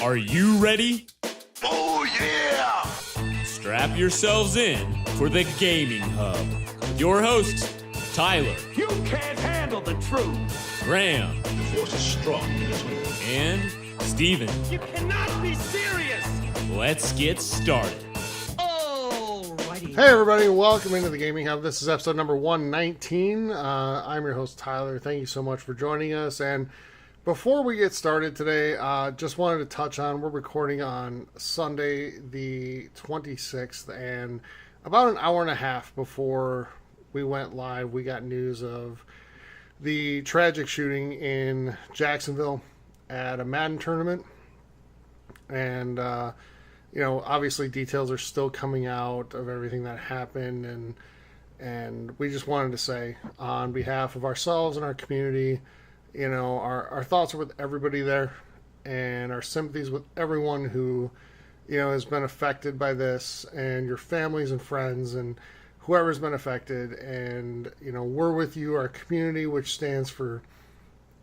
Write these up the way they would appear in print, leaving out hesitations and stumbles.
Are you ready? Oh, yeah! Strap yourselves in for the Gaming Hub. With your hosts, Tyler. You can't handle the truth! Graham. The force is strong in this way. And Steven. You cannot be serious! Let's get started. Alrighty. Hey everybody, welcome into the Gaming Hub. This is episode number 119. I'm your host Tyler. Thank you so much for joining us. And before we get started today, just wanted to touch on, we're recording on Sunday the 26th, and about an hour and a half before we went live, we got news of the tragic shooting in Jacksonville at a Madden tournament. And obviously details are still coming out of everything that happened, and we just wanted to say, on behalf of ourselves and our community, our thoughts are with everybody there, and our sympathies with everyone who, has been affected by this, and your families and friends and whoever's been affected. And, we're with you. Our community, which stands for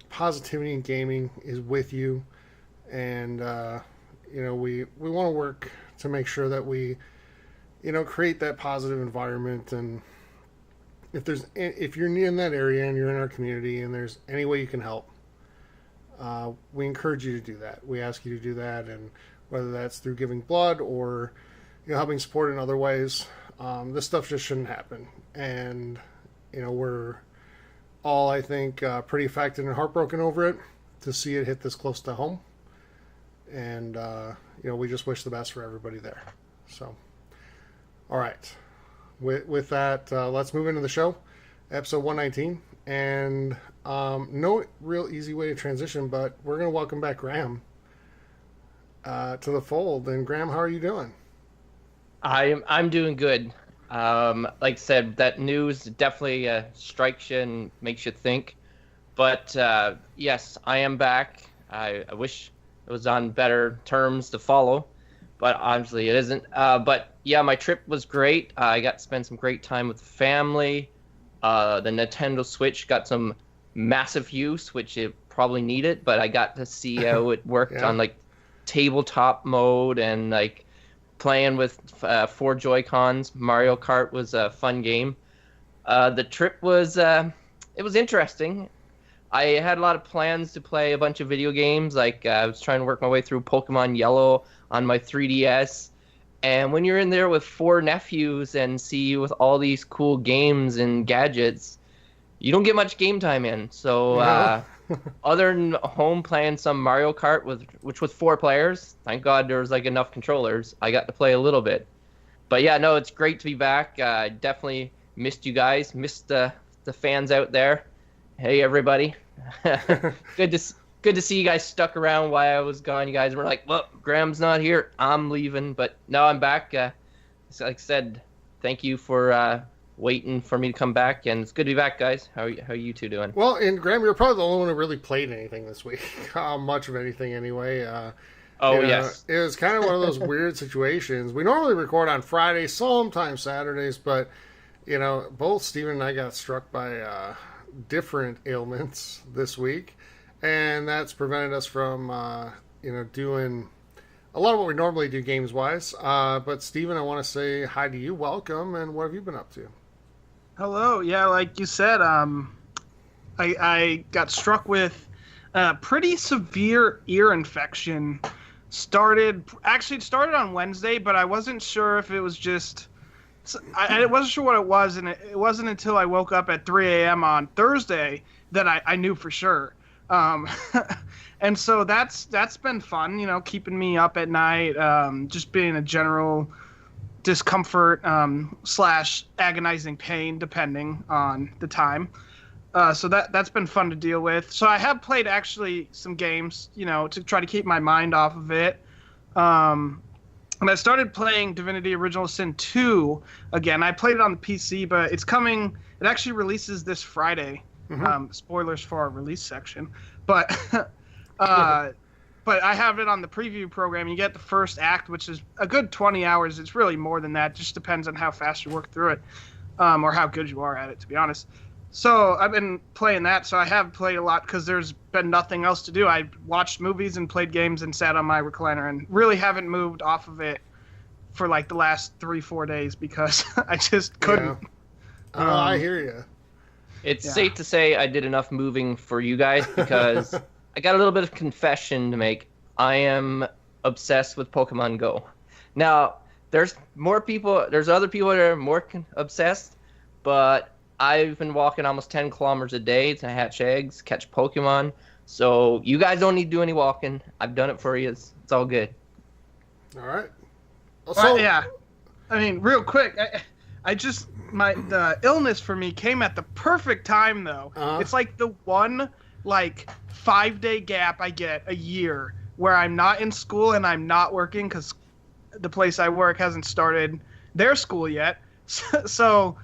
Positivity in Gaming, is with you. And, we want to work to make sure that we, create that positive environment. And if you're in that area and you're in our community and there's any way you can help, we encourage you to do that. We ask you to do that, and whether that's through giving blood or helping support in other ways, this stuff just shouldn't happen. And we're all, I think, pretty affected and heartbroken over it to see it hit this close to home. And we just wish the best for everybody there. So, all right. With that, let's move into the show, episode 119. And no real easy way to transition, but we're going to welcome back Graham to the fold. And Graham, how are you doing? I'm doing good. Like I said, that news definitely strikes you and makes you think. But yes, I am back. I wish it was on better terms to follow, but obviously it isn't. But yeah, my trip was great. I got to spend some great time with the family. The Nintendo Switch got some massive use, which it probably needed, but I got to see how it worked on like tabletop mode and like playing with 4 Joy-Cons. Mario Kart was a fun game. The trip was it was interesting. I had a lot of plans to play a bunch of video games. Like I was trying to work my way through Pokemon Yellow on my 3DS. And when you're in there with 4 nephews and see you with all these cool games and gadgets, you don't get much game time in. So other than home playing some Mario Kart, which was 4 players, thank God there was like enough controllers, I got to play a little bit. But yeah, no, it's great to be back. I definitely missed you guys, missed the fans out there. Hey everybody. Good to see you guys stuck around while I was gone. You guys were like, well, Graham's not here, I'm leaving. But no, I'm back. Like I said, thank you for waiting for me to come back, and it's good to be back, guys. How are you two doing? Well, and Graham, you're probably the only one who really played anything this week. Much of anything anyway. Yes. It was kind of one of those weird situations. We normally record on Fridays, sometimes Saturdays, but both Steven and I got struck by different ailments this week, and that's prevented us from doing a lot of what we normally do games wise. But Steven, I want to say hi to you, welcome, and what have you been up to? Hello. Yeah, like you said, I got struck with a pretty severe ear infection. Started on Wednesday, but I wasn't sure if it was just I wasn't sure what it was, and it wasn't until I woke up at 3 a.m. on Thursday that I knew for sure. And so that's been fun, keeping me up at night, just being a general discomfort / agonizing pain, depending on the time. So that's been fun to deal with. So I have played actually some games, to try to keep my mind off of it. And I started playing Divinity Original Sin 2 again. I played it on the PC, but it's coming. It actually releases this Friday. Mm-hmm. Spoilers for our release section. But I have it on the preview program. You get the first act, which is a good 20 hours. It's really more than that. Just depends on how fast you work through it, or how good you are at it, to be honest. So I've been playing that. So I have played a lot because there's been nothing else to do. I watched movies and played games and sat on my recliner and really haven't moved off of it for like the last 3-4 days because I just couldn't. Yeah. I hear you. It's safe to say I did enough moving for you guys because I got a little bit of confession to make. I am obsessed with Pokemon Go. Now, there's other people that are more obsessed, but I've been walking almost 10 kilometers a day to hatch eggs, catch Pokemon. So you guys don't need to do any walking. I've done it for you. It's all good. All right. So, yeah. I mean, real quick, the illness for me came at the perfect time, though. It's like the one, 5-day gap I get a year where I'm not in school and I'm not working because the place I work hasn't started their school yet. So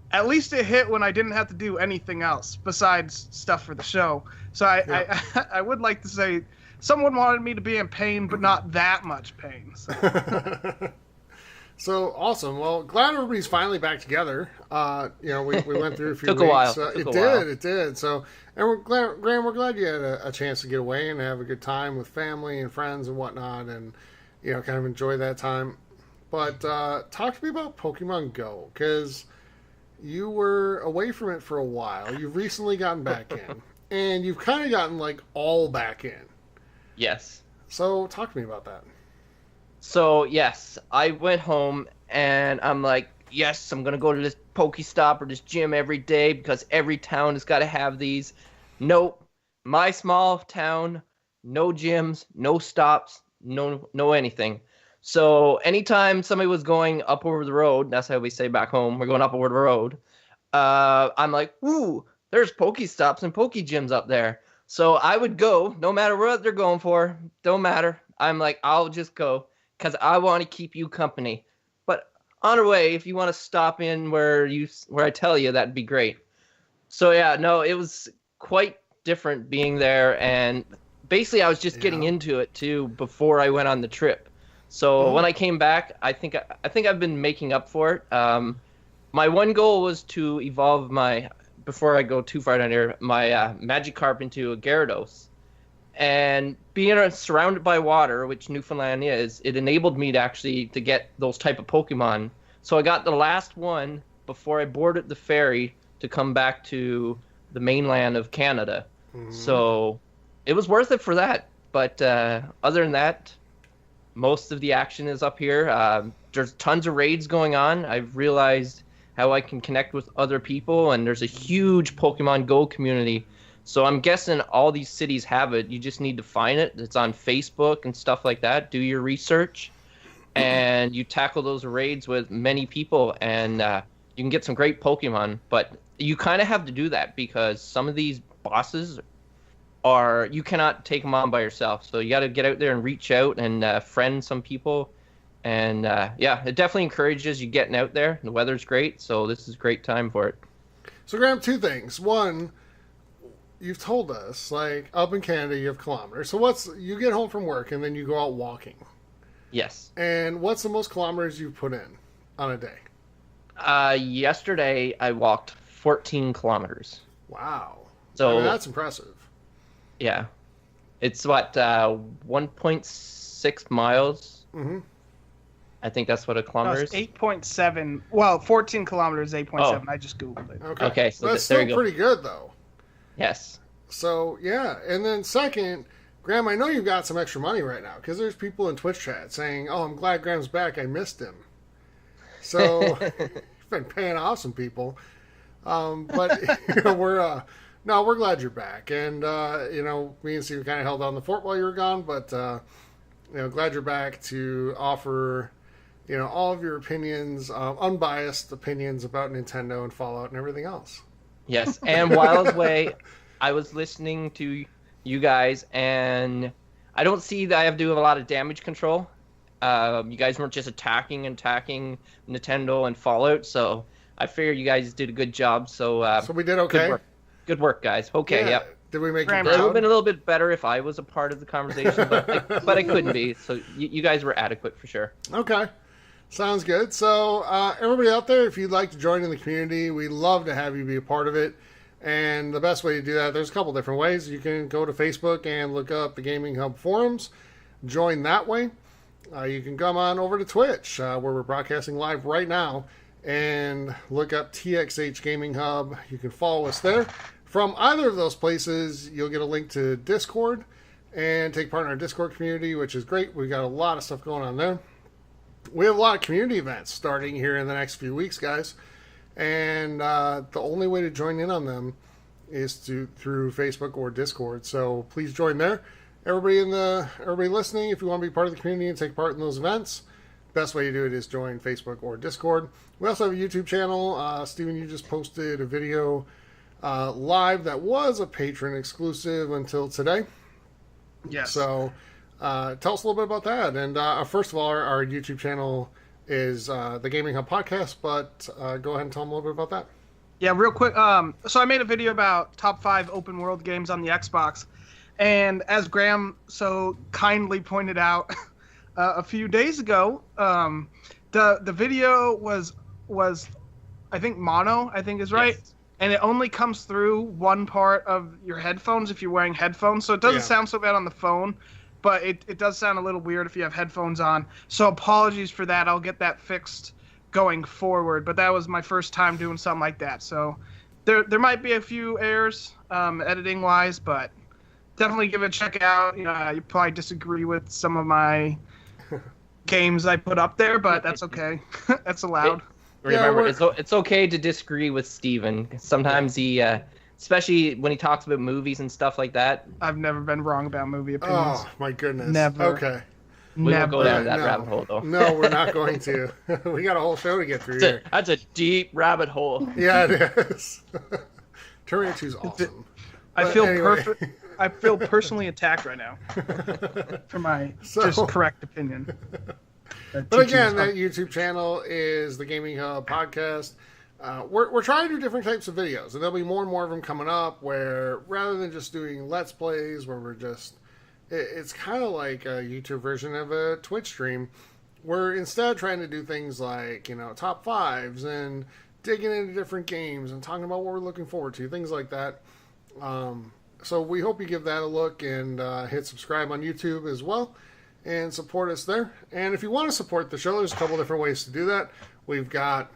at least it hit when I didn't have to do anything else besides stuff for the show. So I would like to say someone wanted me to be in pain, but not that much pain. So. So awesome. Well, glad everybody's finally back together. We went through a few Took weeks. a while. It did. So, and we're glad, Graham, we're glad you had a chance to get away and have a good time with family and friends and whatnot, and kind of enjoy that time. But talk to me about Pokemon Go, because you were away from it for a while. You've recently gotten back in, and you've kind of gotten all back in. Yes. So talk to me about that. So, yes, I went home, and I'm like, yes, I'm going to go to this Pokestop or this gym every day because every town has got to have these. Nope. My small town, no gyms, no stops, no anything. So, anytime somebody was going up over the road, that's how we say back home, we're going up over the road, I'm like, ooh, there's Pokestops and Pokegyms up there. So, I would go, no matter what they're going for, don't matter. I'm like, I'll just go. Because I want to keep you company. But on our way, if you want to stop in where I tell you, that'd be great. So yeah, no, it was quite different being there, and basically I was just getting into it too before I went on the trip. So when I came back, I think I've been making up for it. My one goal was to evolve before I go too far down here, my Magikarp into a Gyarados. And being surrounded by water, which Newfoundland is, it enabled me to get those type of Pokemon. So I got the last one before I boarded the ferry to come back to the mainland of Canada. Mm-hmm. So it was worth it for that. But other than that, most of the action is up here. There's tons of raids going on. I've realized how I can connect with other people, and there's a huge Pokemon Go community. So I'm guessing all these cities have it. You just need to find it. It's on Facebook and stuff like that. Do your research, and you tackle those raids with many people, and you can get some great Pokemon. But you kind of have to do that because some of these bosses you cannot take them on by yourself. So you got to get out there and reach out and friend some people. And it definitely encourages you getting out there. The weather's great, so this is a great time for it. So Graham, two things. One, you've told us, up in Canada, you have kilometers. So you get home from work and then you go out walking. Yes. And what's the most kilometers you've put in on a day? Yesterday, I walked 14 kilometers. Wow. So that's impressive. Yeah. It's 1.6 miles. Mm-hmm. I think that's what a kilometer is. 8.7. Well, 14 kilometers, 8.7. Oh. I just Googled it. Okay. So that's still pretty good, though. Yes. So, yeah. And then second, Graham, I know you've got some extra money right now because there's people in Twitch chat saying, oh, I'm glad Graham's back. I missed him. So, you've been paying off some people. But, we're glad you're back. And, me and Steve kind of held down the fort while you were gone. But, glad you're back to offer, all of your opinions, unbiased opinions about Nintendo and Fallout and everything else. Yes, and while I was away, I was listening to you guys, and I don't see that I have to do a lot of damage control. You guys weren't just attacking Nintendo and Fallout, so I figured you guys did a good job. So we did okay. Good work, guys. Okay, yeah. Yep. Did we make it? It would have been a little bit better if I was a part of the conversation, but I couldn't be. So you guys were adequate for sure. Okay. Sounds good. So everybody out there, if you'd like to join in the community, we'd love to have you be a part of it. And the best way to do that, there's a couple different ways. You can go to Facebook and look up the Gaming Hub forums, join that way. You can come on over to Twitch, where we're broadcasting live right now, and look up TXH Gaming Hub. You can follow us there. From either of those places, you'll get a link to Discord and take part in our Discord community, which is great. We've got a lot of stuff going on there. We have a lot of community events starting here in the next few weeks, guys. And the only way to join in on them is through Facebook or Discord. So please join there. Everybody listening, if you want to be part of the community and take part in those events, best way to do it is join Facebook or Discord. We also have a YouTube channel. Steven, you just posted a video live that was a patron exclusive until today. Yes. So tell us a little bit about that. And first of all, our YouTube channel is the Gaming Hub Podcast, but go ahead and tell them a little bit about that. Yeah, real quick. So I made a video about top 5 open world games on the Xbox. And as Graham so kindly pointed out a few days ago, the video was I think mono, I think is right. Yes. And it only comes through one part of your headphones if you're wearing headphones. So it doesn't sound so bad on the phone, but it does sound a little weird if you have headphones on. So apologies for that. I'll get that fixed going forward. But that was my first time doing something like that. So there might be a few errors editing-wise, but definitely give it a check out. You probably disagree with some of my games I put up there, but that's okay. That's allowed. Remember, it's okay to disagree with Steven. Sometimes he, especially when he talks about movies and stuff like that. I've never been wrong about movie opinions. Oh, my goodness. Never. Okay. We won't go down that rabbit hole, though. No, we're not going to. We got a whole show to get through here. That's a deep rabbit hole. Yeah, it is. Terminator 2 is awesome. I feel personally attacked right now for my just correct opinion. But again, that YouTube channel is the Gaming Hub Podcast. We're trying to do different types of videos, and there'll be more and more of them coming up where rather than just doing Let's Plays where it's kind of like a YouTube version of a Twitch stream. We're instead trying to do things like, top 5s and digging into different games and talking about what we're looking forward to, things like that. So we hope you give that a look and hit subscribe on YouTube as well and support us there. And if you want to support the show, there's a couple different ways to do that. We've got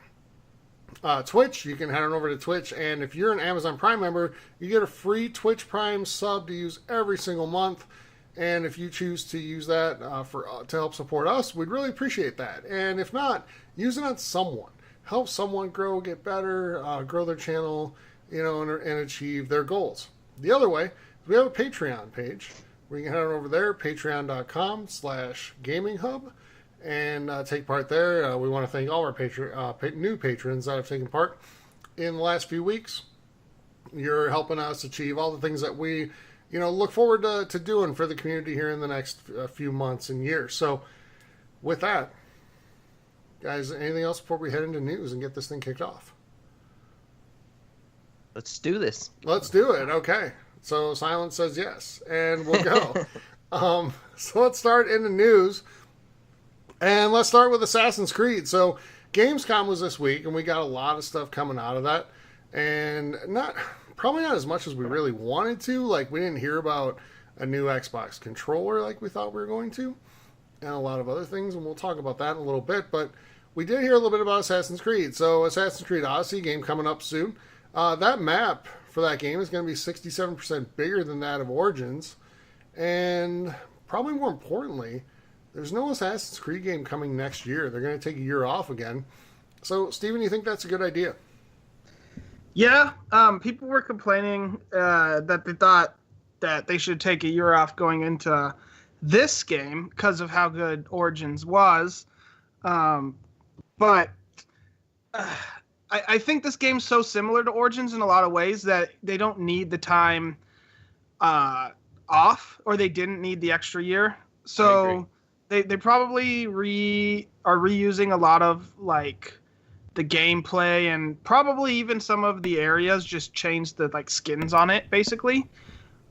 Twitch. You can head on over to Twitch, and if you're an Amazon Prime member, you get a free Twitch Prime sub to use every single month. And if you choose to use that to help support us, we'd really appreciate that. And if not, use it on someone. Help someone grow, get better, grow their channel, and achieve their goals. The other way is we have a Patreon page. We can head on over there, patreon.com/gaminghub, and take part there. We want to thank all our new patrons that have taken part in the last few weeks. You're helping us achieve all the things that we, look forward to doing for the community here in the next few months and years. So with that, guys, anything else before we head into news and get this thing kicked off? Let's do this. Let's do it. Okay. So Silence says yes, and we'll go. So let's start in the news, and let's start with Assassin's Creed. So Gamescom was this week, and we got a lot of stuff coming out of that, and probably not as much as we really wanted to. Like, we didn't hear about a new Xbox controller like we thought we were going to, and a lot of other things, and we'll talk about that in a little bit, but we did hear a little bit about Assassin's Creed. So Assassin's Creed Odyssey, game coming up soon. That map for that game is going to be 67% bigger than that of Origins. And probably more importantly, there's no Assassin's Creed game coming next year. They're going to take a year off again. So, Steven, you think that's a good idea? Yeah. People were complaining that they thought that they should take a year off going into this game because of how good Origins was. But I think this game's so similar to Origins in a lot of ways that they don't need the time off, or they didn't need the extra year. So they probably are reusing a lot of like the gameplay and probably even some of the areas, just changed the like skins on it basically.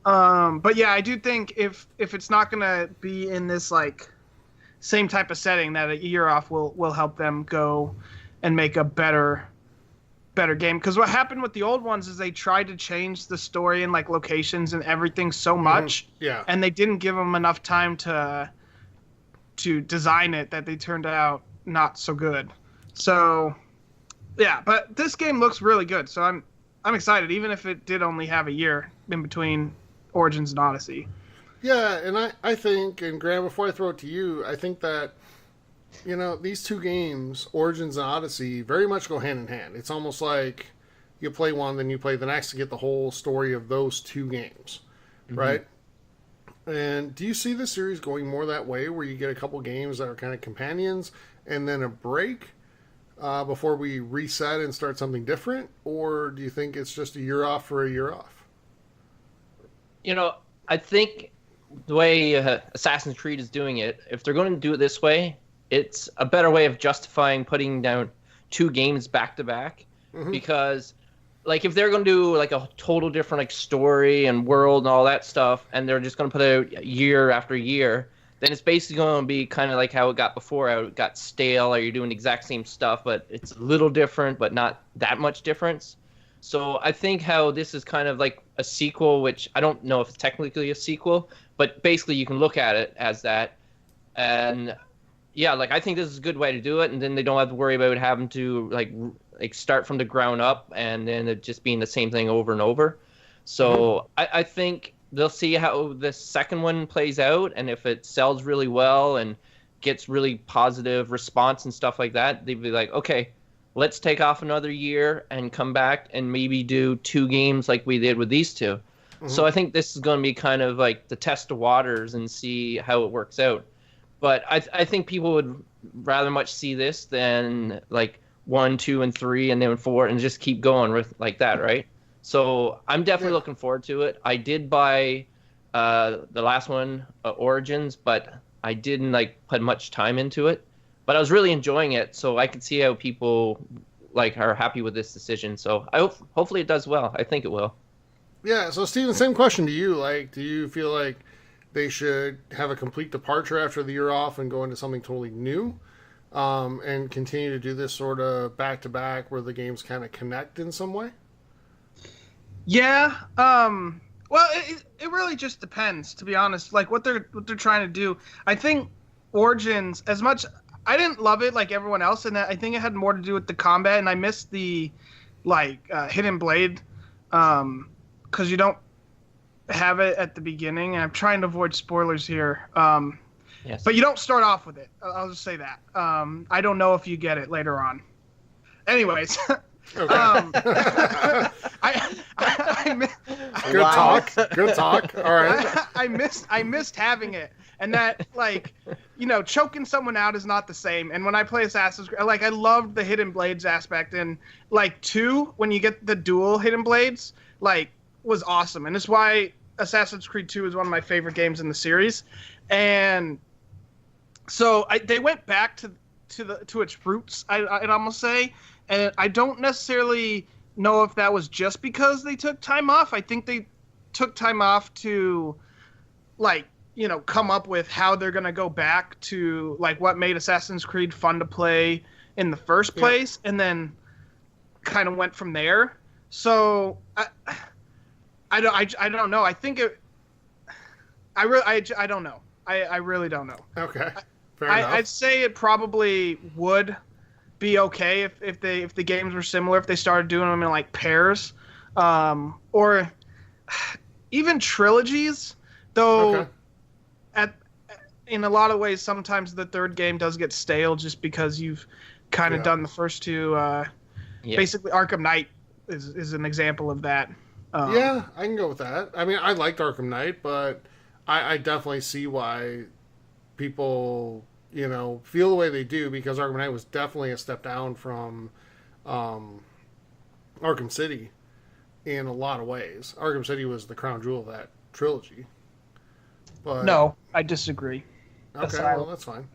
But yeah, I do think if it's not gonna be in this like same type of setting, that a year off will help them go and make a better better game. Because what happened with the old ones is they tried to change the story and like locations and everything so much, Yeah. and they didn't give them enough time to design it that they turned out not so good. So yeah, but this game looks really good. So I'm excited, even if it did only have a year in between Origins and Odyssey. Yeah, and I think, and Graham, before I throw it to you, I think that, you know, these two games, Origins and Odyssey, very much go hand in hand. It's almost like you play one, then you play the next to get the whole story of those two games, right? And do you see the series going more that way, where you get a couple games that are kind of companions and then a break before we reset and start something different? Or do you think it's just a year off for a year off? You know, I think the way Assassin's Creed is doing it, if they're going to do it this way, it's a better way of justifying putting down two games back to back. Because, like, if they're going to do like a total different like story and world and all that stuff, and they're just going to put out year after year, then it's basically going to be kind of like how it got before. How it got stale, or you're doing the exact same stuff, but it's a little different, but not that much difference. So I think how this is kind of like a sequel, which I don't know if it's technically a sequel, but basically you can look at it as that. And yeah, like, I think this is a good way to do it, and then they don't have to worry about having to like start from the ground up and then it just being the same thing over and over. So I think they'll see how the second one plays out, and if it sells really well and gets really positive response and stuff like that, they'd be like, okay, let's take off another year and come back and maybe do two games like we did with these two. So I think this is going to be kind of like the test of waters and see how it works out. But I think people would rather much see this than like 1, 2, and 3, and then 4, and just keep going with like that, right? So I'm definitely looking forward to it. I did buy the last one, Origins, but I didn't like put much time into it. But I was really enjoying it, so I could see how people like are happy with this decision. So hopefully it does well. I think it will. Yeah. So Steven, same question to you. Like, do you feel like they should have a complete departure after the year off and go into something totally new, and continue to do this sort of back to back where the games kind of connect in some way? Yeah. Well, it really just depends, to be honest. Like what they're trying to do. I think Origins, as much, I didn't love it like everyone else, and I think it had more to do with the combat, and I missed the like hidden blade, because you don't have it at the beginning, and I'm trying to avoid spoilers here. Yes. But you don't start off with it. I'll just say that. I don't know if you get it later on. Anyways. Okay. Good talk. Good talk. All right. I missed having it, and that, like, you know, choking someone out is not the same. And when I play Assassin's Creed, like, I loved the hidden blades aspect, and like 2, when you get the dual hidden blades, like, was awesome, and it's why Assassin's Creed 2 is one of my favorite games in the series. And so they went back to its roots, I'd almost say. And I don't necessarily know if that was just because they took time off. I think they took time off to, like, you know, come up with how they're going to go back to, like, what made Assassin's Creed fun to play in the first place, and then kind of went from there. So I don't know. I think I don't know. I really don't know. Okay. Fair enough. I'd say it probably would be okay if the games were similar, if they started doing them in like pairs, or even trilogies. Though, in a lot of ways, sometimes the third game does get stale just because you've kind of done the first two. Basically, Arkham Knight is an example of that. Yeah, I can go with that. I mean, I liked Arkham Knight, but I definitely see why people, you know, feel the way they do, because Arkham Knight was definitely a step down from Arkham City in a lot of ways. Arkham City was the crown jewel of that trilogy. But no, I disagree. Okay, Asylum. well, that's fine.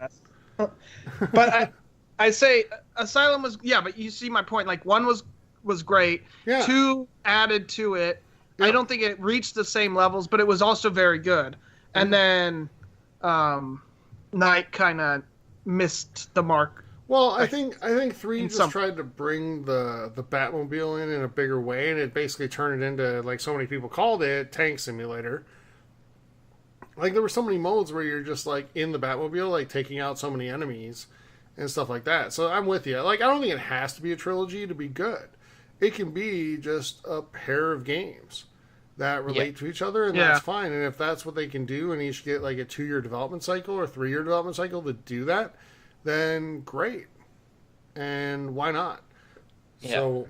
But I say Asylum was, but you see my point. Like, 1 was great. Yeah. 2 added to it. Yep. I don't think it reached the same levels, but it was also very good. And then Knight kind of missed the mark. Well, I think 3 in just some- tried to bring the Batmobile in a bigger way, and it basically turned it into, like so many people called it, Tank Simulator. Like, there were so many modes where you're just, like, in the Batmobile, like, taking out so many enemies and stuff like that. So I'm with you. Like, I don't think it has to be a trilogy to be good. It can be just a pair of games that relate to each other, and that's fine. And if that's what they can do, and each get, like, a 2-year development cycle or 3-year development cycle to do that, then great. And why not? Yeah. So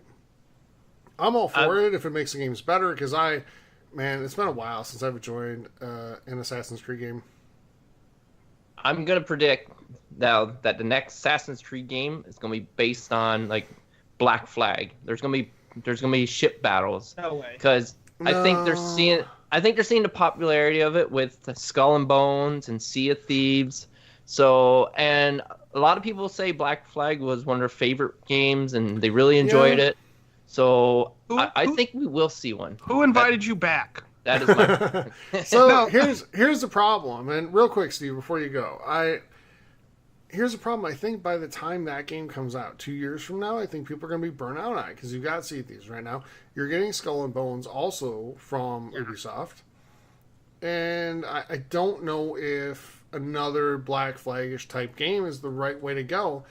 I'm all for it if it makes the games better, because man, it's been a while since I've joined an Assassin's Creed game. I'm going to predict now that the next Assassin's Creed game is going to be based on, like, Black Flag. There's going to be ship battles. No way. Because I think they're seeing the popularity of it with Skull and Bones and Sea of Thieves. So, and a lot of people say Black Flag was one of their favorite games, and they really enjoyed it. So, I think we will see one. Who invited you back? That is my... So, here's the problem. And real quick, Steve, before you go. Here's the problem. I think by the time that game comes out, 2 years from now, I think people are going to be burnt out on it, because you've got Sea of Thieves right now. You're getting Skull and Bones also from Ubisoft. And I don't know if another Black Flag-ish type game is the right way to go,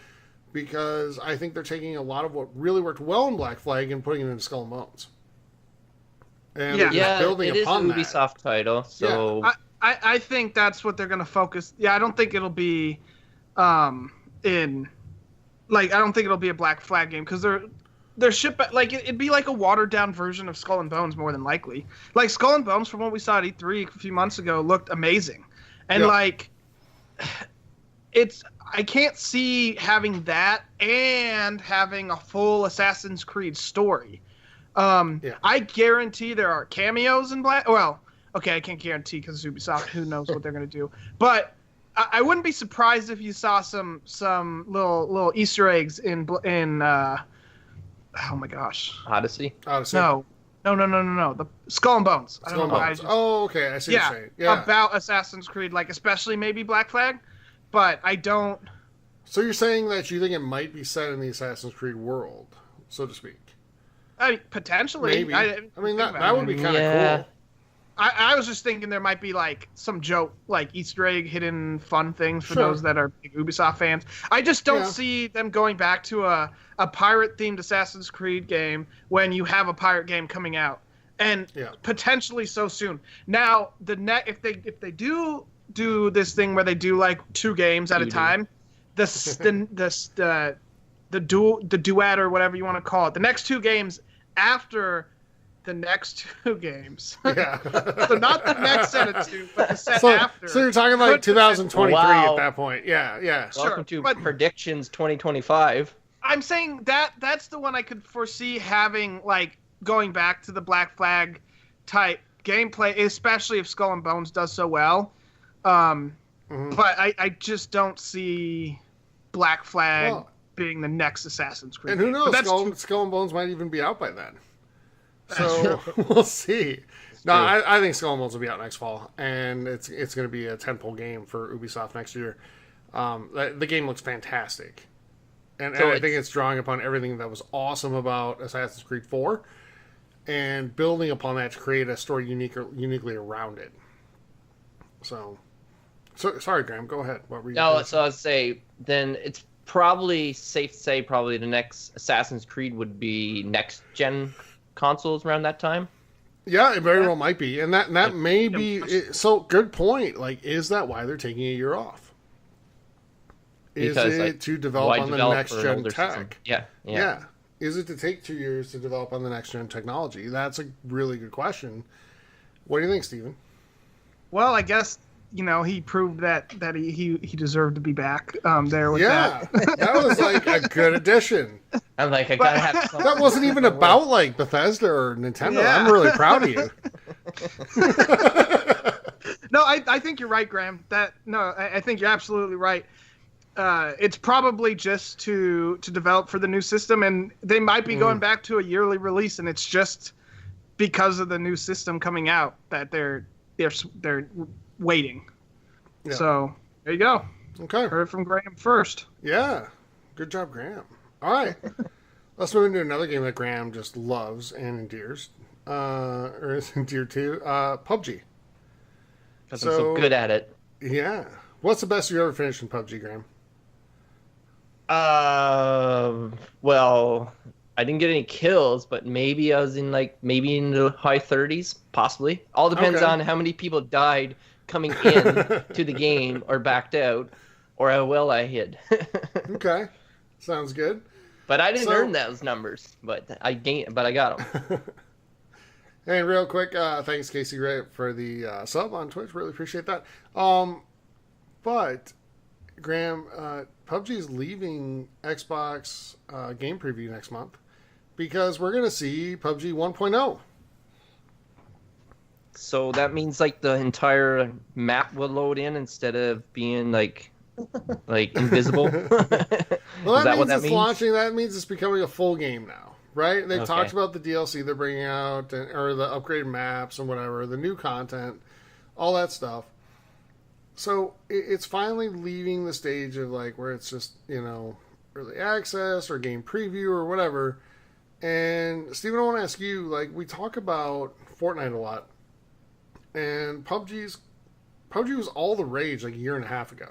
because I think they're taking a lot of what really worked well in Black Flag and putting it into Skull and Bones. And building it upon is an Ubisoft title, so... Yeah. I think that's what they're going to focus... Yeah, I don't think it'll be I don't think it'll be a Black Flag game, because it'd be like a watered down version of Skull and Bones more than likely. Like, Skull and Bones, from what we saw at E3 a few months ago, looked amazing. And I can't see having that and having a full Assassin's Creed story. I guarantee there are cameos in Black. Well, okay, I can't guarantee because it's Ubisoft. Who knows what they're going to do? But I wouldn't be surprised if you saw some little Easter eggs in oh my gosh, Odyssey. No. The Skull and Bones. I don't know why. Oh, okay. I see what you're saying. Yeah. About Assassin's Creed, like especially maybe Black Flag, but I don't. So you're saying that you think it might be set in the Assassin's Creed world, so to speak? I mean, potentially. Maybe. I mean, that would be kind of cool. I was just thinking there might be like some joke, like Easter egg, hidden fun things for those that are big Ubisoft fans. I just don't see them going back to a pirate-themed Assassin's Creed game when you have a pirate game coming out, and potentially so soon. Now, if they do this thing where they do like 2 games at a time, the duet or whatever you want to call it, the next 2 games after the next 2 games. Yeah. So not the next set of 2, but the set after. So you're talking like 2023 at that point. Yeah. Welcome to Predictions 2025. I'm saying that's the one I could foresee having, like, going back to the Black Flag type gameplay, especially if Skull and Bones does so well. But I just don't see Black Flag being the next Assassin's Creed. And who knows? Skull and Bones might even be out by then. So we'll see. No, I think Skull and Bones will be out next fall, and it's going to be a tentpole game for Ubisoft next year. The game looks fantastic, and I think it's drawing upon everything that was awesome about Assassin's Creed 4, and building upon that to create a story uniquely around it. So sorry, Graham. Go ahead. What were you? No, so I'd say then it's probably safe to say the next Assassin's Creed would be next gen consoles around that time. Yeah, it very well might be, and that may be. So good point. Like, is that why they're taking a year off? Is it to develop on the next gen tech? Yeah. Is it to take 2 years to develop on the next gen technology? That's a really good question. What do you think, Steven? Well, I guess he proved that he deserved to be back there with that. That was like a good addition. I'm like, I gotta have something. That wasn't even about like Bethesda or Nintendo. Yeah. I'm really proud of you. No, I think you're right, Graham. I think you're absolutely right. It's probably just to develop for the new system, and they might be going back to a yearly release, and it's just because of the new system coming out that they're waiting. Yeah. So there you go. Okay, heard from Graham first. Yeah, Good job, Graham. All right. Let's move into another game that Graham just loves and endears. Or is endeared to. PUBG. Because I'm so good at it. Yeah. What's the best you ever finished in PUBG, Graham? Well, I didn't get any kills, but maybe I was in the high 30s, possibly. All depends on how many people died coming in to the game or backed out, or how well I hid. Okay, sounds good. But I didn't earn those numbers, but I got them. Hey, real quick, thanks Casey Ray for the sub on Twitch. Really appreciate that. But Graham, PUBG is leaving Xbox game preview next month because we're going to see PUBG 1.0. So that means like the entire map will load in instead of being like invisible. Well, that means it's launching. That means it's becoming a full game now, right? They've talked about the DLC they're bringing out, or the upgraded maps and whatever, the new content, all that stuff. So it's finally leaving the stage of like where it's just, early access or game preview or whatever. And Steven, I want to ask you, like, we talk about Fortnite a lot, and PUBG was all the rage like a year and a half ago.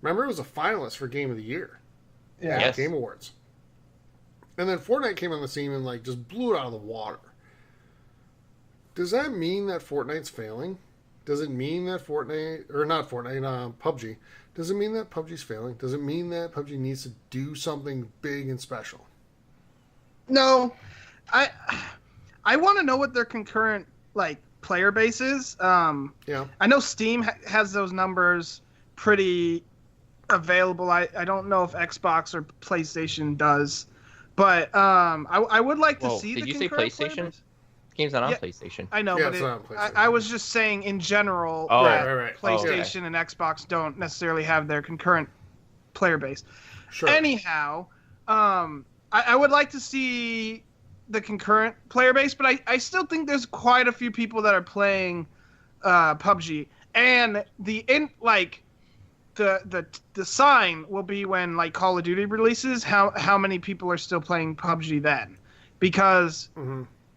Remember, it was a finalist for Game of the Year at Game Awards. And then Fortnite came on the scene and like just blew it out of the water. Does that mean that Fortnite's failing? Does it mean that PUBG, does it mean that PUBG's failing? Does it mean that PUBG needs to do something big and special? No. I want to know what their concurrent player base is. I know Steam has those numbers pretty available. I don't know if Xbox or PlayStation does. But I would like to see the concurrent player base. Did you say PlayStation? Game's not on PlayStation. I know, but I was just saying in general right. PlayStation and Xbox don't necessarily have their concurrent player base. Sure. Anyhow, I would like to see the concurrent player base, but I still think there's quite a few people that are playing PUBG, and the sign will be when like Call of Duty releases how many people are still playing PUBG then, because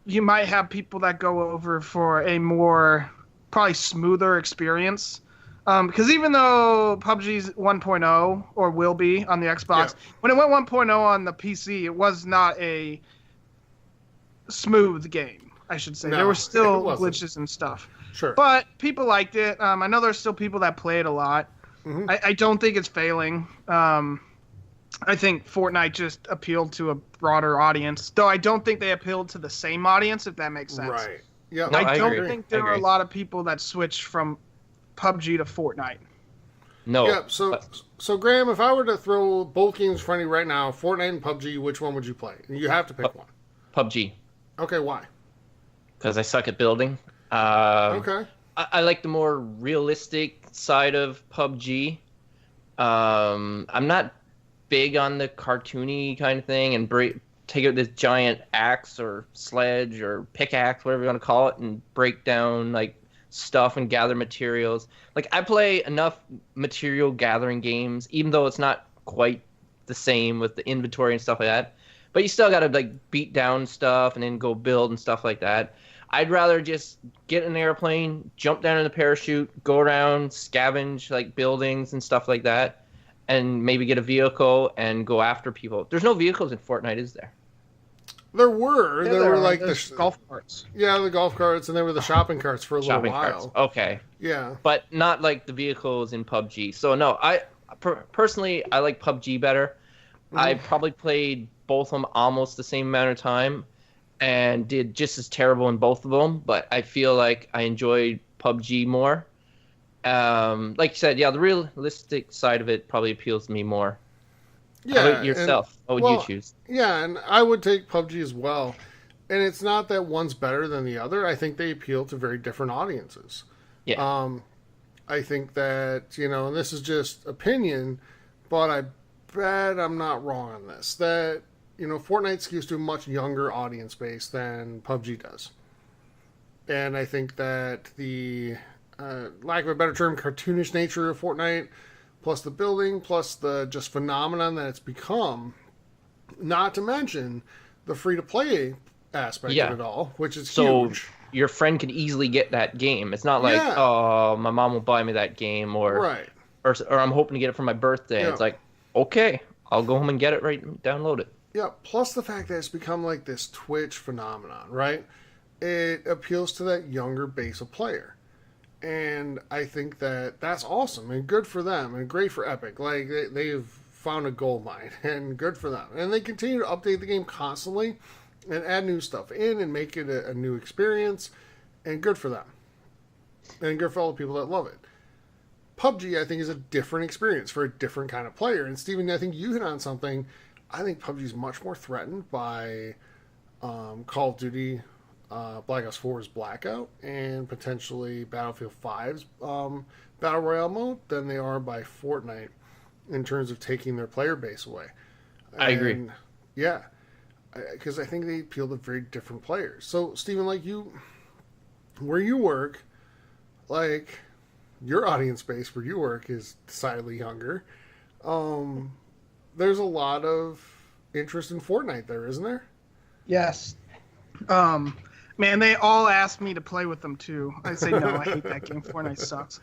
you might have people that go over for a more probably smoother experience. Because even though PUBG's 1.0 or will be on the Xbox, when it went 1.0 on the PC, it was not a smooth game, I should say. There were still glitches and stuff. Sure. But people liked it. I know there's still people that play it a lot. I don't think it's failing. I think Fortnite just appealed to a broader audience, though I don't think they appealed to the same audience, if that makes sense. Right. Yeah. No, I don't think there are a lot of people that switched from PUBG to Fortnite. No. Yeah. So Graham, if I were to throw both games in front of you right now, Fortnite and PUBG, which one would you play? You have to pick one. PUBG. Okay. Why? Because I suck at building. Okay. I like the more realistic side of PUBG. I'm not big on the cartoony kind of thing and take out this giant axe or sledge or pickaxe, whatever you want to call it, and break down like stuff and gather materials. Like, I play enough material gathering games, even though it's not quite the same with the inventory and stuff like that. But you still got to like beat down stuff and then go build and stuff like that. I'd rather just get an airplane, jump down in a parachute, go around, scavenge like buildings and stuff like that, and maybe get a vehicle and go after people. There's no vehicles in Fortnite, is there? There were. Yeah, there were like the golf carts. Yeah, the golf carts, and there were the shopping carts for a little while. Carts. Okay. Yeah. But not like the vehicles in PUBG. So no, personally, I like PUBG better. I probably played both of them almost the same amount of time and did just as terrible in both of them, but I feel like I enjoyed PUBG more. Like you said, the realistic side of it probably appeals to me more. Yeah. How about yourself? What would you choose? Yeah, and I would take PUBG as well. And it's not that one's better than the other. I think they appeal to very different audiences. Yeah. I think that, and this is just opinion, but I bet I'm not wrong on this, that, Fortnite skews to a much younger audience base than PUBG does. And I think that the, lack of a better term, cartoonish nature of Fortnite plus the building, plus the just phenomenon that it's become, not to mention the free-to-play aspect of it all, which is huge. Your friend can easily get that game. It's not like, oh, my mom will buy me that game, or I'm hoping to get it for my birthday. It's like, okay, I'll go home and get it, download it. Yeah, plus the fact that it's become like this Twitch phenomenon, right? It appeals to that younger base of player. And I think that that's awesome and good for them and great for Epic. Like, they've found a gold mine, and good for them. And they continue to update the game constantly and add new stuff in and make it a new experience, and good for them. And good for all the people that love it. PUBG, I think, is a different experience for a different kind of player. And Steven, I think you hit on something. I think PUBG is much more threatened by Call of Duty Black Ops 4's Blackout and potentially Battlefield 5's Battle Royale mode than they are by Fortnite in terms of taking their player base away. I agree. Yeah. Because I think they appeal to very different players. So, Steven, like you, where you work, like your audience base where you work is decidedly younger. There's a lot of interest in Fortnite there, isn't there? Yes. Man, they all ask me to play with them too. I say no, I hate that game. Fortnite sucks.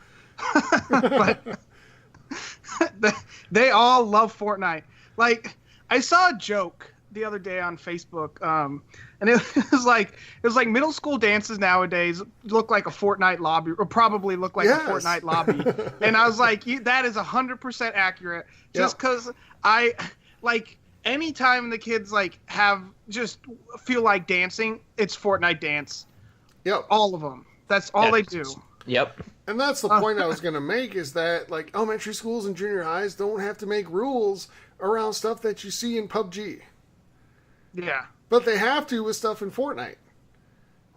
But they all love Fortnite. Like, I saw a joke the other day on Facebook, and it was like middle school dances nowadays look like a Fortnite lobby, or probably look like a Fortnite lobby. And I was like, that is 100% accurate. Just because I like anytime the kids like have just feel like dancing, it's Fortnite dance. Yep, all of them. That's all they do. Yep. And that's the point I was going to make, is that like elementary schools and junior highs don't have to make rules around stuff that you see in PUBG. Yeah. But they have to with stuff in Fortnite.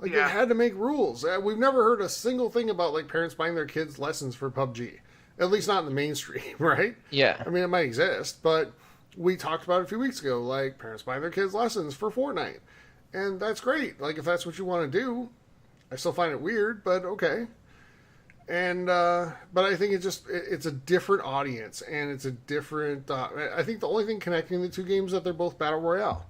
Like, they had to make rules. We've never heard a single thing about, like, parents buying their kids lessons for PUBG. At least not in the mainstream, right? Yeah. I mean, it might exist, but we talked about it a few weeks ago, like, parents buying their kids lessons for Fortnite. And that's great. Like, if that's what you want to do. I still find it weird, but okay. And, but I think it's a different audience, and it's a different, I think the only thing connecting the two games is that they're both Battle Royale.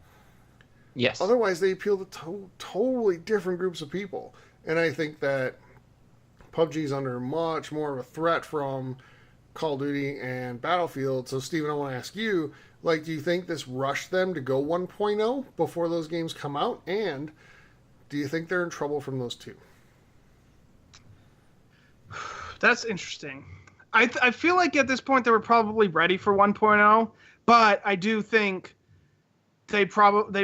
Yes. Otherwise, they appeal to totally different groups of people. And I think that PUBG is under much more of a threat from Call of Duty and Battlefield. So, Steven, I want to ask you, like, do you think this rushed them to go 1.0 before those games come out? And do you think they're in trouble from those two? That's interesting. I feel like at this point they were probably ready for 1.0, but I do think they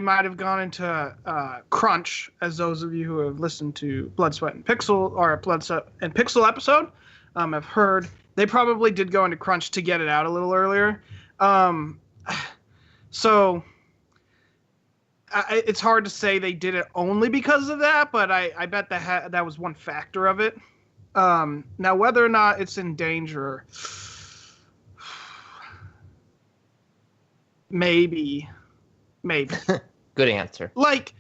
might have gone into crunch, as those of you who have listened to Blood, Sweat, and Pixel, or Blood, Sweat, and Pixel episode have heard. They probably did go into crunch to get it out a little earlier. So it's hard to say they did it only because of that, but I bet that was one factor of it. Now, whether or not it's in danger, maybe. Good answer. Like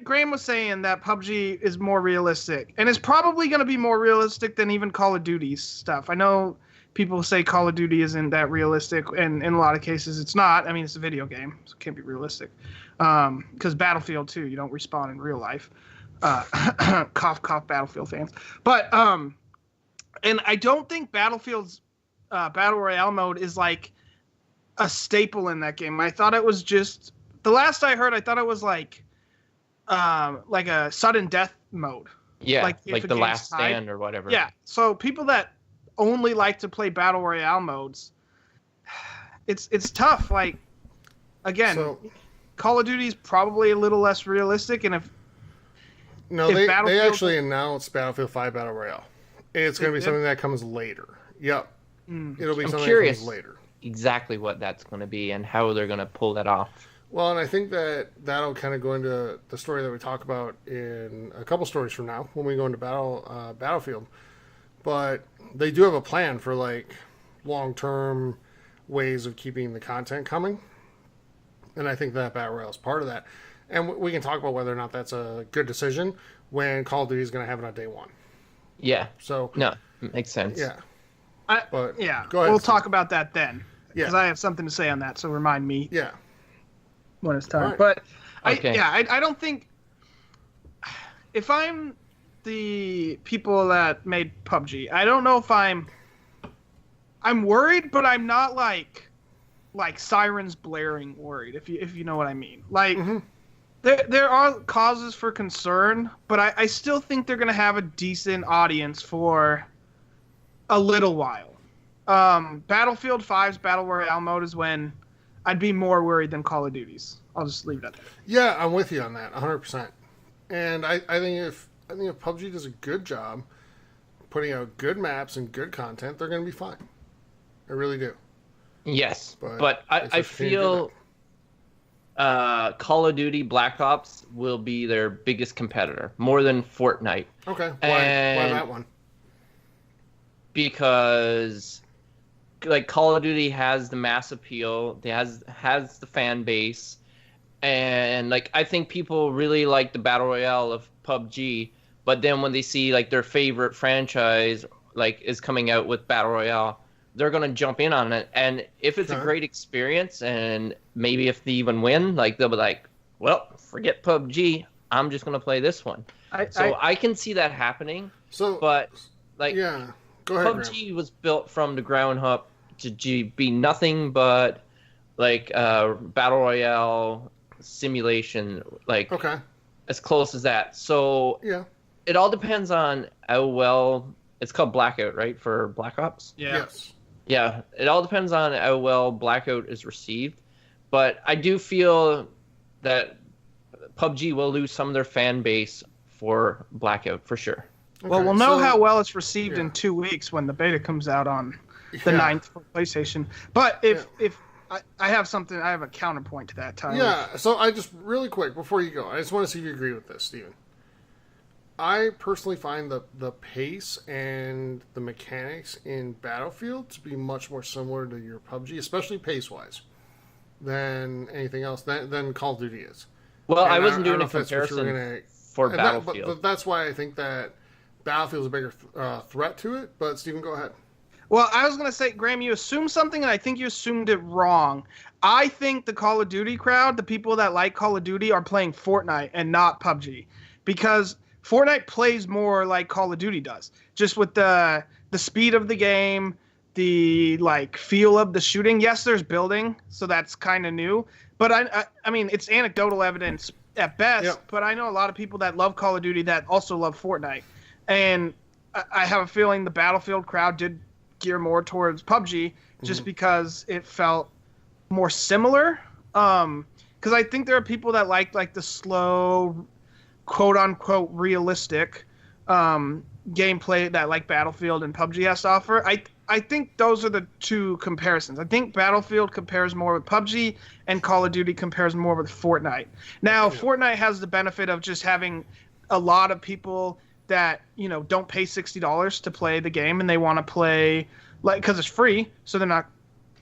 Graham was saying, that PUBG is more realistic, and it's probably going to be more realistic than even Call of Duty's stuff. I know people say Call of Duty isn't that realistic, and in a lot of cases it's not. I mean, it's a video game, so it can't be realistic. Because Battlefield 2, you don't respawn in real life. Cough, cough, Battlefield fans. But, and I don't think Battlefield's Battle Royale mode is like a staple in that game. I thought it was just, the last I heard, I thought it was like a sudden death mode. Yeah, like the last stand tied. Or whatever. Yeah, so people that only like to play Battle Royale modes, it's tough. Like, again, Call of Duty is probably a little less realistic, and if they actually announced Battlefield 5 Battle Royale. It's going to be something that comes later. Yep. It'll be something that comes later. Exactly what that's going to be and how they're going to pull that off. Well, and I think that'll kind of go into the story that we talk about in a couple stories from now when we go into Battlefield. But they do have a plan for like long-term ways of keeping the content coming. And I think that Battle Royale is part of that. And we can talk about whether or not that's a good decision when Call of Duty is going to have it on day one. Yeah. So no, makes sense. Yeah. But Go ahead. Steve. We'll talk about that then. Yeah. Because I have something to say on that, so remind me Yeah. when it's time. All right. But Okay. I don't think if I'm the people that made PUBG, I don't know if I'm worried, but I'm not like sirens blaring worried, if you know what I mean. Like there are causes for concern, but I still think they're gonna have a decent audience for a little while. Battlefield 5's Battle Royale mode is when I'd be more worried than Call of Duty's. I'll just leave it at that. Yeah, I'm with you on that, 100%. And I think if PUBG does a good job putting out good maps and good content, they're going to be fine. I really do. Yes, But but I it's just can't do feel Call of Duty Black Ops will be their biggest competitor, more than Fortnite. Okay, why that one? Because like Call of Duty has the mass appeal, it has the fan base, and like I think people really like the battle royale of PUBG, but then when they see like their favorite franchise like is coming out with battle royale, they're gonna jump in on it, and if it's a great experience, and maybe if they even win, like they'll be like, well, forget PUBG, I'm just gonna play this one. I can see that happening. So, but like, yeah, go ahead. PUBG Graham. was built from the ground up to be nothing but like battle royale simulation, like as close as that. So yeah, it all depends on how well it's called Blackout, right, for Black Ops. Yeah. Yes. Yeah, it all depends on how well Blackout is received, but I do feel that PUBG will lose some of their fan base for Blackout for sure. Well, we'll know how well it's received in 2 weeks when the beta comes out on the 9th for PlayStation. But if I have something, I have a counterpoint to that, Tyler. Yeah, so I just, really quick, before you go, I just want to see if you agree with this, Steven. I personally find the pace and the mechanics in Battlefield to be much more similar to your PUBG, especially pace-wise, than anything else, than Call of Duty is. Well, And I wasn't doing a if that's what you were comparison for Battlefield. But that's why I think that Battlefield's a bigger threat to it. But Steven, go ahead. Well, I was going to say, Graham, you assumed something, and I think you assumed it wrong. I think the Call of Duty crowd, the people that like Call of Duty, are playing Fortnite and not PUBG. Because Fortnite plays more like Call of Duty does. Just with the speed of the game, the like feel of the shooting. Yes, there's building, so that's kind of new. But I mean, it's anecdotal evidence at best, but I know a lot of people that love Call of Duty that also love Fortnite. And I have a feeling the Battlefield crowd did gear more towards PUBG just because it felt more similar. Because I think there are people that like the slow, quote-unquote realistic gameplay that like Battlefield and PUBG has to offer. I think those are the two comparisons. I think Battlefield compares more with PUBG and Call of Duty compares more with Fortnite. Now, Fortnite has the benefit of just having a lot of people that, you know, don't pay $60 to play the game and they want to play like because it's free, so they're not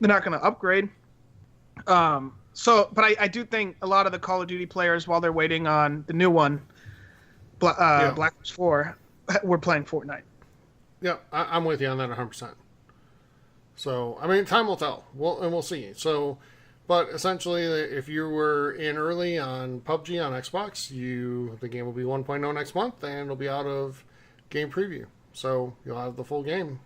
going to upgrade. But I do think a lot of the Call of Duty players, while they're waiting on the new one, Black Ops 4, we're playing Fortnite. Yeah, I'm with you on that 100%. So, I mean, time will tell. We'll see. So, but essentially, if you were in early on PUBG on Xbox, the game will be 1.0 next month, and it'll be out of game preview. So, you'll have the full game.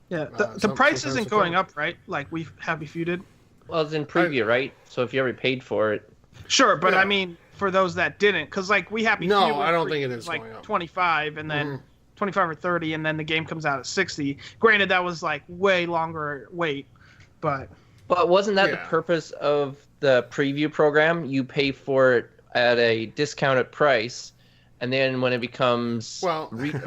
Yeah, the price isn't going up, right? Like Happy Few did? Well, it's in preview, right? So if you already paid for it. Sure, but I mean, for those that didn't, because like Happy Few. No, I don't think it is like going up. 25, and then 25 or 30, and then the game comes out at 60. Granted, that was like way longer wait, but wasn't that the purpose of the preview program? You pay for it at a discounted price, and then when it becomes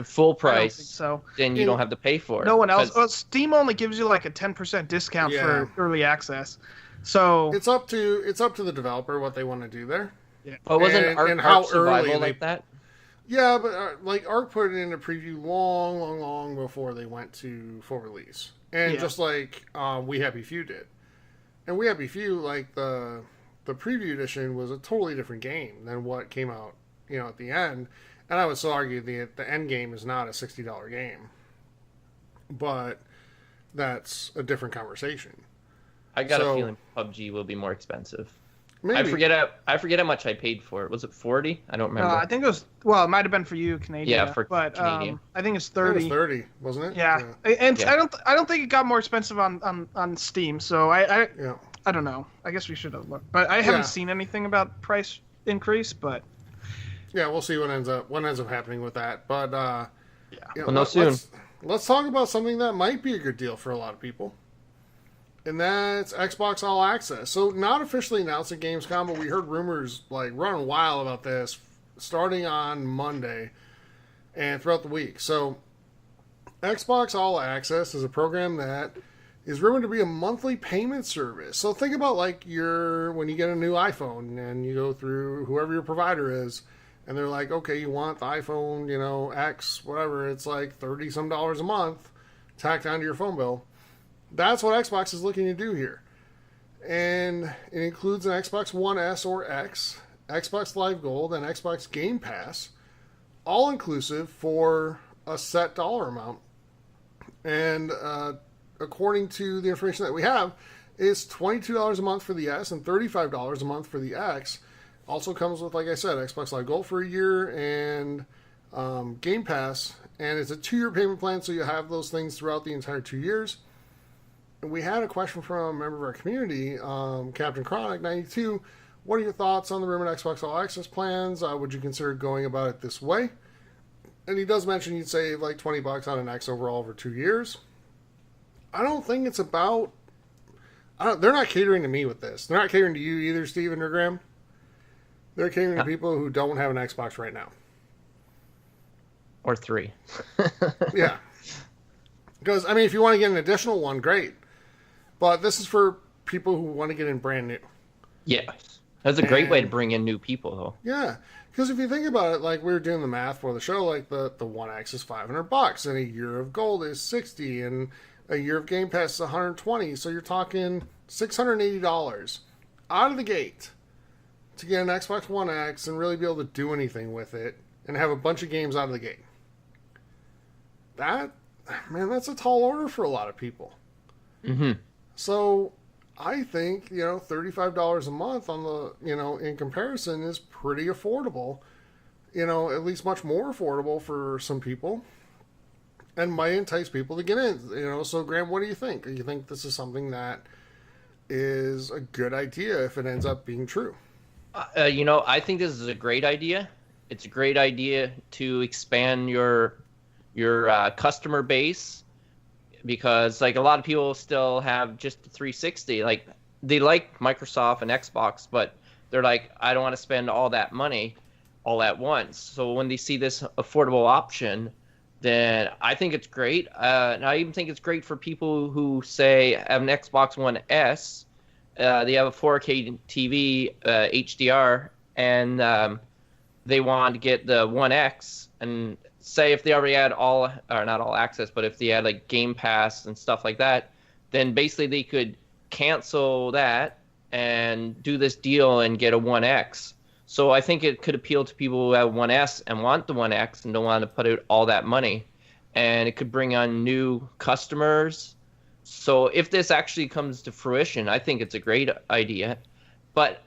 full price, then you don't have to pay for it. No one else. Well, Steam only gives you like a 10% discount for early access. So it's up to the developer what they want to do there. Yeah. But wasn't Ark Survival like that? Yeah, but like Ark put it in a preview long before they went to full release, and just like We Happy Few did, and We Happy Few, like the preview edition was a totally different game than what came out, you know, at the end. And I would still argue the end game is not a $60 game, but that's a different conversation. I got a feeling PUBG will be more expensive. Maybe. I forget how much I paid for it. Was it 40? I don't remember. I think it was. Well, it might have been for you, Canadian. Yeah, for but, Canadian. I think it's I think 30. it was 30, wasn't it? Yeah. And I don't think it got more expensive on Steam. So I don't know. I guess we should have looked, but I haven't seen anything about price increase. But yeah, we'll see what ends up happening with that. But We'll know soon. Let's talk about something that might be a good deal for a lot of people. And that's Xbox All Access. So not officially announced at Gamescom, but we heard rumors like running wild about this starting on Monday and throughout the week. So Xbox All Access is a program that is rumored to be a monthly payment service. So think about like when you get a new iPhone and you go through whoever your provider is, and they're like, okay, you want the iPhone, X, whatever, it's like $30 some a month tacked onto your phone bill. That's what Xbox is looking to do here. And it includes an Xbox One S or X, Xbox Live Gold, and Xbox Game Pass, all inclusive for a set dollar amount. And according to the information that we have, it's $22 a month for the S and $35 a month for the X. Also comes with, like I said, Xbox Live Gold for a year and Game Pass. And it's a 2-year payment plan, so you have those things throughout the entire 2 years. We had a question from a member of our community, Captain Chronic 92. What are your thoughts on the rumored Xbox All Access plans? Would you consider going about it this way? And he does mention you'd save like $20 on an X overall over 2 years. I don't think it's about... they're not catering to me with this. They're not catering to you either, Steven or Graham. They're catering to people who don't have an Xbox right now. Or 3. Yeah. Because, if you want to get an additional one, great. But this is for people who want to get in brand new. Yes. That's a great way to bring in new people, though. Yeah. Because if you think about it, like we were doing the math for the show, like the One X is $500, and a year of gold is $60, and a year of Game Pass is $120. So you're talking $680 out of the gate to get an Xbox One X and really be able to do anything with it and have a bunch of games out of the gate. That's a tall order for a lot of people. Mm-hmm. So I think, $35 a month on the, in comparison is pretty affordable, at least much more affordable for some people and might entice people to get in, so Graham, what do you think? Do you think this is something that is a good idea if it ends up being true? I think this is a great idea. It's a great idea to expand your customer base, because like a lot of people still have just the 360. Like they like Microsoft and Xbox, but they're like, I don't want to spend all that money all at once. So when they see this affordable option, then I think it's great. And I even think it's great for people who say have an Xbox One S, they have a 4K TV, HDR, and they want to get the One X, and say if they already had not all access, but if they had like Game Pass and stuff like that, then basically they could cancel that and do this deal and get a One X. So I think it could appeal to people who have One S and want the One X and don't want to put out all that money. And it could bring on new customers. So if this actually comes to fruition, I think it's a great idea. But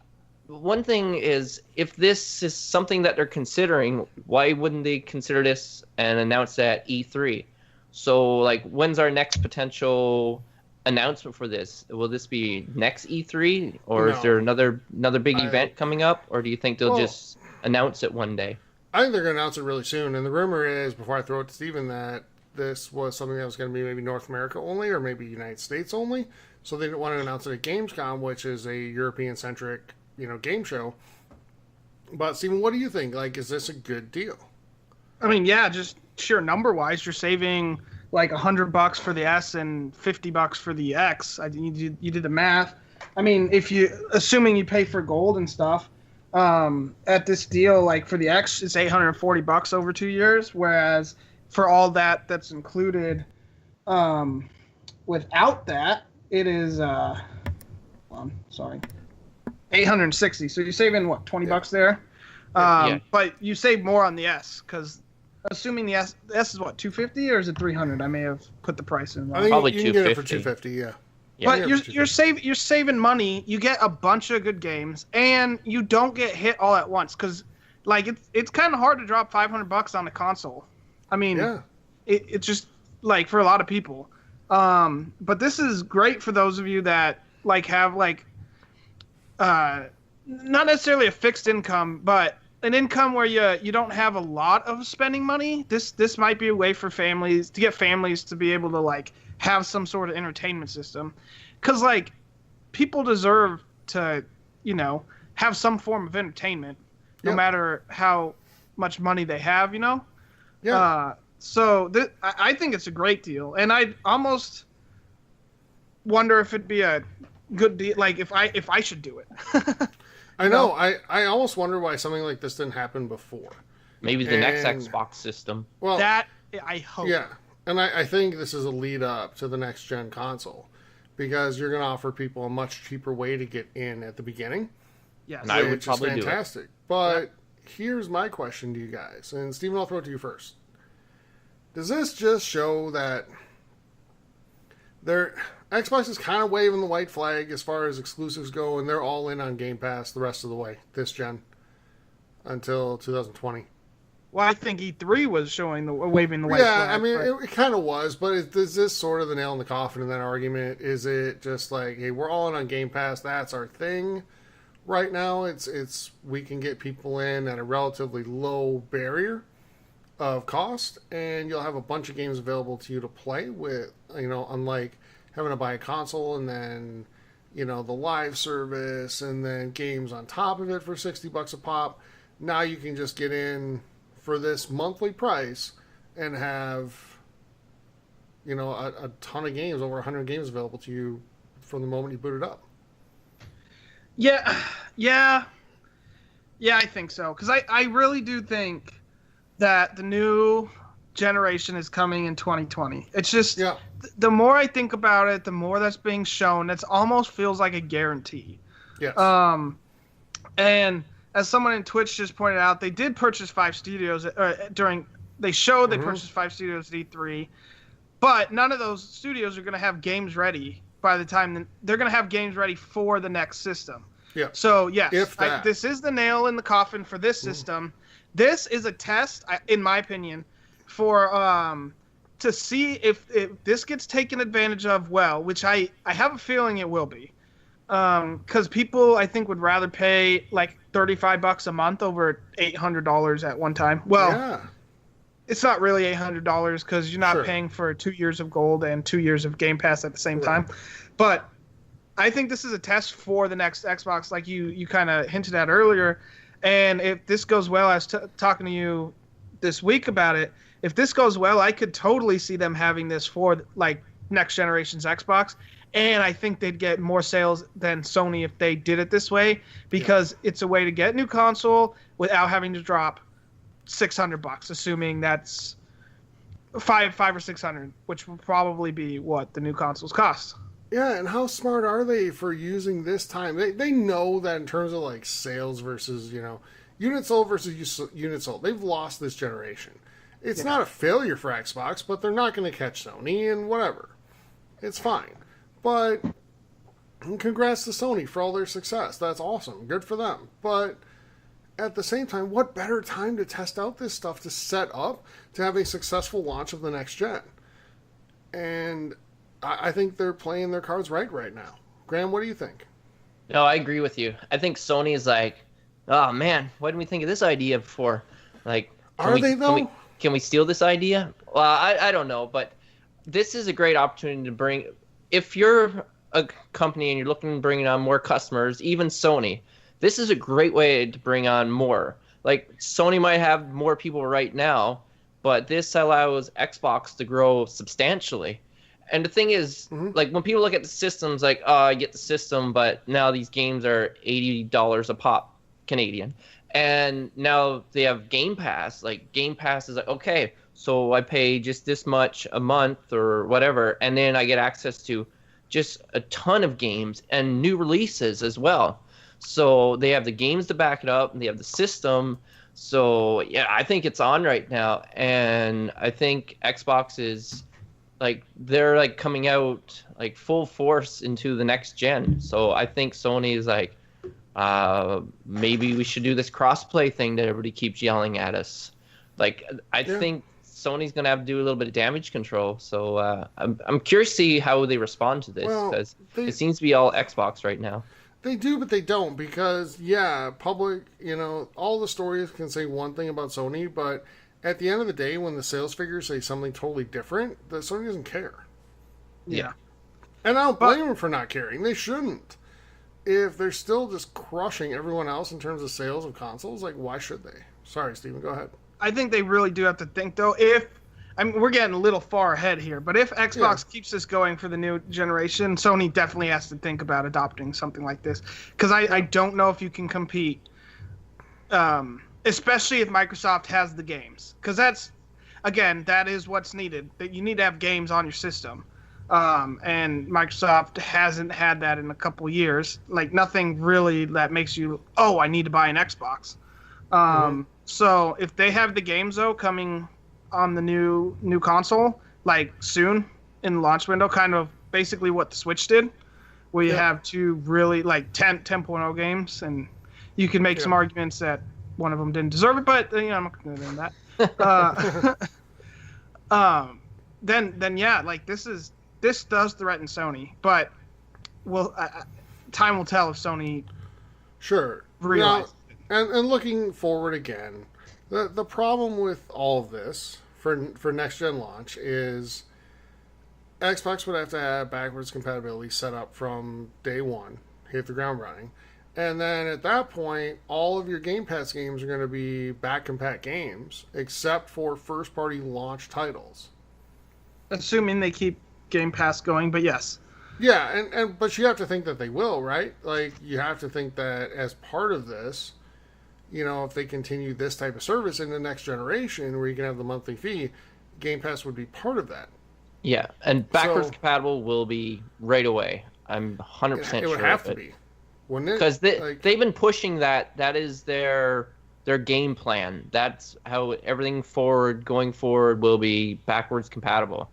one thing is, if this is something that they're considering, why wouldn't they consider this and announce that at E3? So, like, when's our next potential announcement for this? Will this be next E3, or is there another big event coming up, or do you think they'll just announce it one day? I think they're going to announce it really soon, and the rumor is, before I throw it to Steven, that this was something that was going to be maybe North America only, or maybe United States only, so they didn't want to announce it at Gamescom, which is a European-centric game show. But Steven, what do you think? Like, is this a good deal? Yeah, just sheer number wise, you're saving like $100 for the S and $50 for the X. You did the math. If you assuming you pay for gold and stuff, at this deal, like for the X, it's $840 over 2 years, whereas for all that's included, without that, it is $860. So you're saving what, $20 there? But you save more on the S because assuming the S is what, 250 or is it 300? I may have put the price in I wrong. think Probably you can get it for 250. 250. Yeah. Yeah. But you're saving money. You get a bunch of good games, and you don't get hit all at once. Because like it's kind of hard to drop $500 on a console. I mean, Yeah. It's just like for a lot of people. But this is great for those of you that like have like not necessarily a fixed income, but an income where you don't have a lot of spending money. This might be a way for families to get families to be able to like have some sort of entertainment system, because like people deserve to have some form of entertainment, no matter how much money they have. So I think it's a great deal, and I almost wonder if it'd be a good deal, like if I should do it. I know. I almost wonder why something like this didn't happen before. Maybe the next Xbox system. Well, That I hope. yeah, and I think this is a lead up to the next gen console, because you're going to offer people a much cheaper way to get in at the beginning. Yes. And I would which is probably do it. fantastic. But here's my question to you guys, and Steven, I'll throw it to you first. Does this just show that Xbox is kind of waving the white flag as far as exclusives go, and they're all in on Game Pass the rest of the way this gen until 2020? Well, I think E3 was showing waving the white flag. I mean, but it kind of was, but is this sort of the nail in the coffin in that argument? Is it just like, hey, we're all in on Game Pass, that's our thing right now? It's we can get people in at a relatively low barrier of cost, and you'll have a bunch of games available to you to play with, unlike having to buy a console and then, the live service and then games on top of it for $60 a pop. Now you can just get in for this monthly price and have, a ton of games, over 100 games available to you from the moment you boot it up. Yeah, I think so. Because I really do think that the new generation is coming in 2020. It's just, the more I think about it, the more that's being shown, it almost feels like a guarantee. Yes. And as someone in Twitch just pointed out, they did purchase 5 studios they showed they purchased 5 studios at E3, but none of those studios are going to have games ready by the time they're going to have games ready for the next system. Yeah. So yes, This is the nail in the coffin for this system. This is a test, in my opinion, for to see if this gets taken advantage of well, which I have a feeling it will be. Because people, I think, would rather pay like $35 a month over $800 at one time. Well, it's not really $800 because you're not paying for 2 years of gold and 2 years of Game Pass at the same time. But I think this is a test for the next Xbox, like you kind of hinted at earlier. And if this goes well, I was talking to you this week about it. If this goes well, I could totally see them having this for like next generation's Xbox. And I think they'd get more sales than Sony if they did it this way, because it's a way to get a new console without having to drop $600, assuming that's five or 600, which will probably be what the new consoles cost. Yeah, and how smart are they for using this time? They know that in terms of like sales versus, units sold versus units sold, they've lost this generation. It's not a failure for Xbox, but they're not going to catch Sony and whatever. It's fine. But congrats to Sony for all their success. That's awesome. Good for them. But at the same time, what better time to test out this stuff to set up to have a successful launch of the next gen? And I think they're playing their cards right now. Graham, what do you think? No, I agree with you. I think Sony is like, oh man, why didn't we think of this idea before? Like, can we steal this idea? Well, I don't know, but this is a great opportunity to bring. If you're a company and you're looking to bring on more customers, even Sony, this is a great way to bring on more. Like, Sony might have more people right now, but this allows Xbox to grow substantially. And the thing is, like, when people look at the systems, like, oh, I get the system, but now these games are $80 a pop Canadian. And now they have Game Pass. Like, Game Pass is like, okay, so I pay just this much a month or whatever, and then I get access to just a ton of games and new releases as well. So they have the games to back it up, and they have the system. So yeah, I think it's on right now, and I think Xbox is they're coming out full force into the next gen. So I think Sony is maybe we should do this crossplay thing that everybody keeps yelling at us. I think Sony's gonna have to do a little bit of damage control. So I'm curious to see how they respond to this, because it seems to be all Xbox right now. They do, but they don't, because public, all the stories can say one thing about Sony, but at the end of the day, when the sales figures say something totally different, the Sony doesn't care. Yeah. And I don't blame them for not caring. They shouldn't. If they're still just crushing everyone else in terms of sales of consoles, why should they? Sorry, Steven, go ahead. I think they really do have to think, though, we're getting a little far ahead here, but if Xbox keeps this going for the new generation, Sony definitely has to think about adopting something like this. Because I don't know if you can compete, especially if Microsoft has the games. Because that is what's needed. That you need to have games on your system. And Microsoft hasn't had that in a couple years. Nothing really that makes you, I need to buy an Xbox. So if they have the games, though, coming on the new console, soon in the launch window, kind of basically what the Switch did, where you have two really 10.0 games, and you can make some arguments that one of them didn't deserve it, but I'm not going to do that. This does threaten Sony, but time will tell if Sony realizes it. And looking forward again, the problem with all of this for next gen launch is Xbox would have to have backwards compatibility set up from day one, hit the ground running, and then at that point, all of your Game Pass games are going to be back compat games, except for first party launch titles. Assuming they keep Game Pass going, but yes. Yeah, but you have to think that they will, right? You have to think that as part of this, if they continue this type of service in the next generation where you can have the monthly fee, Game Pass would be part of that. Yeah, and backwards compatible will be right away. I'm 100% sure. It would have to be, wouldn't it? Because they've been pushing that. That is their game plan. That's how everything going forward will be backwards compatible.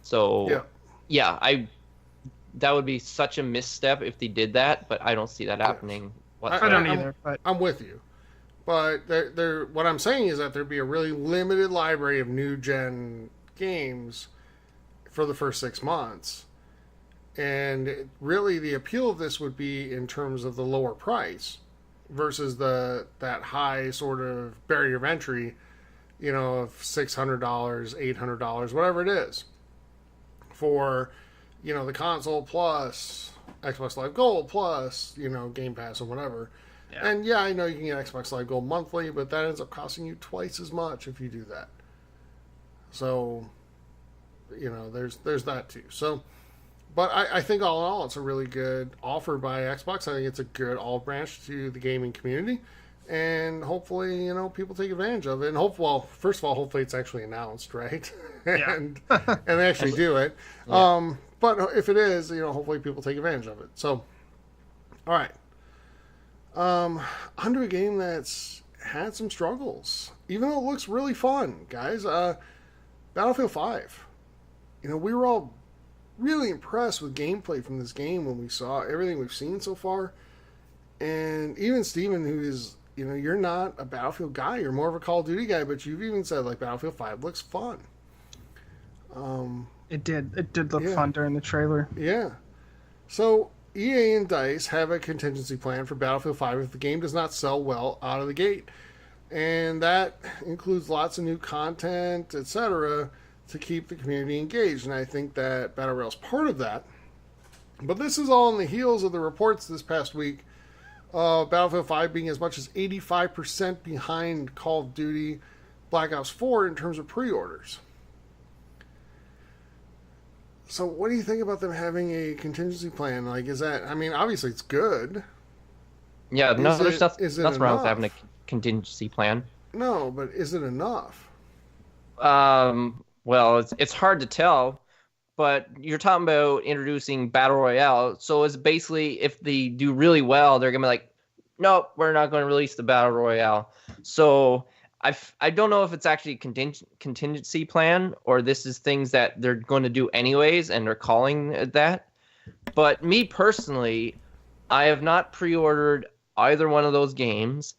So, that would be such a misstep if they did that, but I don't see that happening. I don't either. But I'm with you. But what I'm saying is that there'd be a really limited library of new gen games for the first 6 months. And really the appeal of this would be in terms of the lower price versus that high sort of barrier of entry, of $600, $800, whatever it is, for the console plus Xbox Live Gold plus Game Pass or whatever. Yeah. And I know you can get Xbox Live Gold monthly, but that ends up costing you twice as much if you do that. So there's that too. So, but I think all in all, it's a really good offer by Xbox. I think it's a good olive branch to the gaming community, and hopefully people take advantage of it. And first of all, hopefully it's actually announced, right? Yeah. and they actually do it. Yeah. But if it is, hopefully people take advantage of it. So, all right. Onto a game that's had some struggles, even though it looks really fun, guys. Battlefield 5. We were all really impressed with gameplay from this game when we saw everything we've seen so far. And even Steven, who is, you're not a Battlefield guy, you're more of a Call of Duty guy, but you've even said Battlefield 5 looks fun. It did look fun during the trailer. Yeah. So EA and DICE have a contingency plan for Battlefield 5 if the game does not sell well out of the gate. And that includes lots of new content, etc., to keep the community engaged. And I think that Battle Royale is part of that. But this is all on the heels of the reports this past week of Battlefield 5 being as much as 85% behind Call of Duty Black Ops 4 in terms of pre-orders. So what do you think about them having a contingency plan? Is that, obviously it's good. Yeah, there's nothing wrong with having a contingency plan. No, but is it enough? Well, it's hard to tell, but you're talking about introducing Battle Royale. So it's basically, if they do really well, they're going to be no, we're not going to release the battle royale. So I don't know if it's actually a contingency plan or this is things that they're going to do anyways and they're calling it that. But me personally, I have not pre-ordered either one of those games,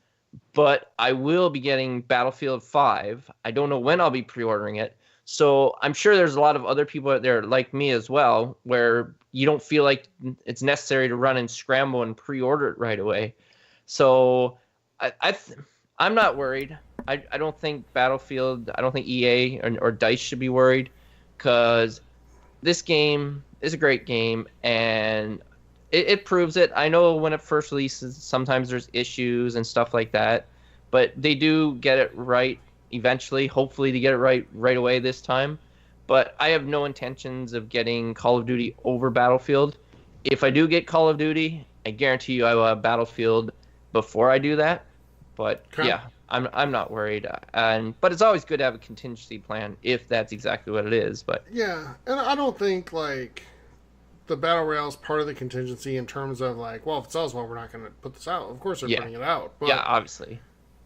but I will be getting Battlefield 5. I don't know when I'll be pre-ordering it. So I'm sure there's a lot of other people out there like me as well, where you don't feel like it's necessary to run and scramble and pre-order it right away. So I'm not worried. I don't think Battlefield, I don't think EA or DICE should be worried, because this game is a great game, and it proves it. I know when it first releases, sometimes there's issues and stuff like that, but they do get it right eventually. Hopefully they get it right away this time. But I have no intentions of getting Call of Duty over Battlefield. If I do get Call of Duty, I guarantee you I will have Battlefield before I do that. But yeah, I'm not worried. But it's always good to have a contingency plan if that's exactly what it is. But yeah, and I don't think like the battle royale is part of the contingency in terms of like, well, if it sells well, we're not going to put this out. Of course, they're putting it out. But yeah, obviously.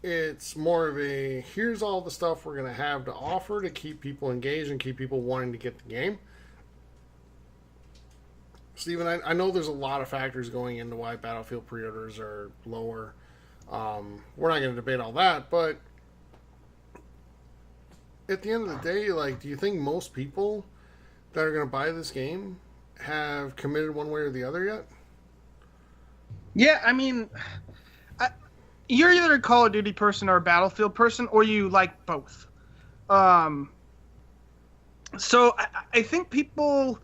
It's more of a, here's all the stuff we're going to have to offer to keep people engaged and keep people wanting to get the game. Steven, I know there's a lot of factors going into why Battlefield pre-orders are lower. We're not going to debate all that, but at the end of the day, like, do you think most people that are going to buy this game have committed one way or the other yet? Yeah, I mean, you're either a Call of Duty person or a Battlefield person, or you like both. So I think people,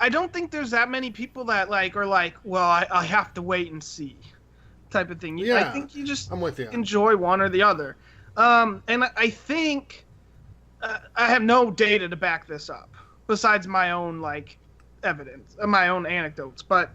I don't think there's that many people that like are like, well, I have to wait and see, type of thing. Yeah, I think you just I'm with you. enjoy one or the other. And I think I have no data to back this up besides my own like evidence, my own anecdotes. But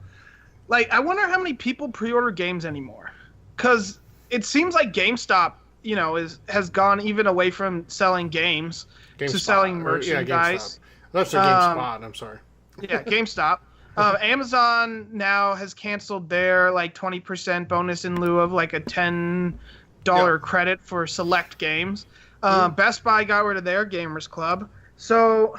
like, I wonder how many people pre-order games anymore. Because it seems like GameStop, you know, has gone even away from selling games to selling merchandise. That's a GameSpot. I'm sorry. Yeah, GameStop. Amazon now has canceled their like 20% bonus in lieu of like a $10 credit for select games. Best Buy got rid of their Gamers Club. So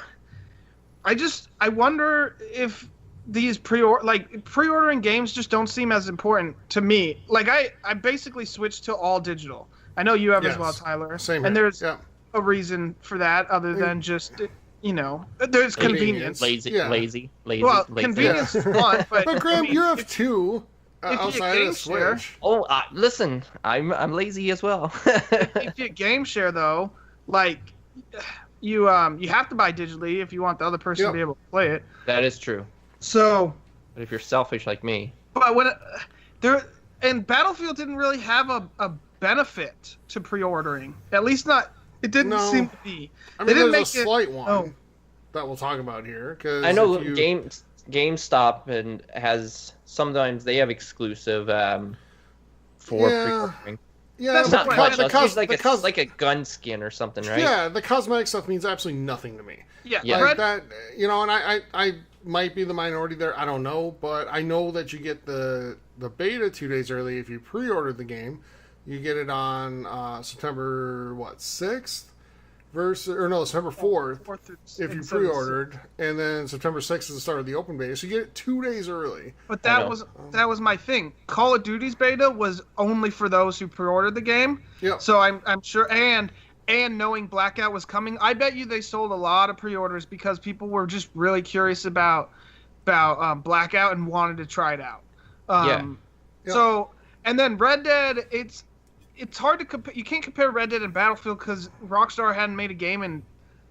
I wonder if these pre-ordering games just don't seem as important to me. Like I basically switched to all digital. I know you have as well, Tyler. Same here. And there's a reason for that other than just, you know, there's convenience. Lazy. Well, convenience is one, but Graham, you have two outside of the Switch. Oh, listen, I'm lazy as well. If you game share though, like you have to buy digitally if you want the other person to be able to play it. That is true. So, but if you're selfish like me, but when and Battlefield didn't really have a benefit to pre-ordering. At least not. It didn't seem to be. I mean, there's a slight one that we'll talk about here. Cause I know GameStop and has sometimes they have exclusive for pre-ordering. Yeah, that's not much. It's like a gun skin or something, right? Yeah, the cosmetic stuff means absolutely nothing to me. Yeah. Like that, you know, and I might be the minority there. I don't know, but I know that you get the beta 2 days early if you pre-order the game. You get it on September 6th September 4th if you pre-ordered, and then September 6th is the start of the open beta. So you get it 2 days early. But that was my thing. Call of Duty's beta was only for those who pre-ordered the game. Yeah. So I'm sure, and knowing Blackout was coming, I bet you they sold a lot of pre-orders because people were just really curious about Blackout and wanted to try it out. So, and then Red Dead, it's hard to compare. You can't compare Red Dead and Battlefield because Rockstar hadn't made a game in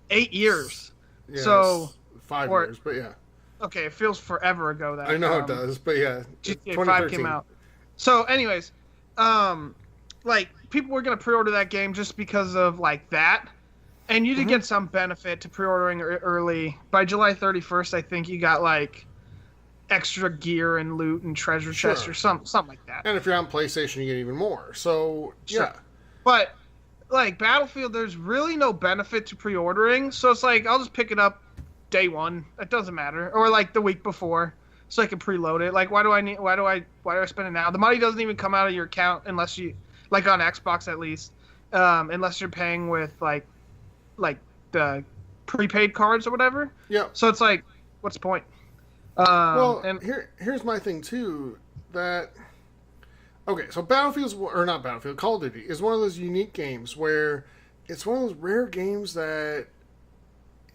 8 years. Yeah, so 5 years, but yeah. Okay, it feels forever ago that. I know it does, but yeah. GTA 5 came out. So, anyways, like people were gonna pre-order that game just because of like that, and you did get some benefit to pre-ordering early. By July 31st, I think you got like extra gear and loot and treasure chests or something like that. And if you're on PlayStation, you get even more. So yeah. But like Battlefield, there's really no benefit to pre-ordering. So it's like I'll just pick it up day one. It doesn't matter, or like the week before. so I can preload it. Like, why do I spend it now? The money doesn't even come out of your account unless you, like on Xbox at least, unless you're paying with like the prepaid cards or whatever. Yeah. So it's like, what's the point? Here's my thing too. That okay, so Call of Duty is one of those unique games where it's one of those rare games that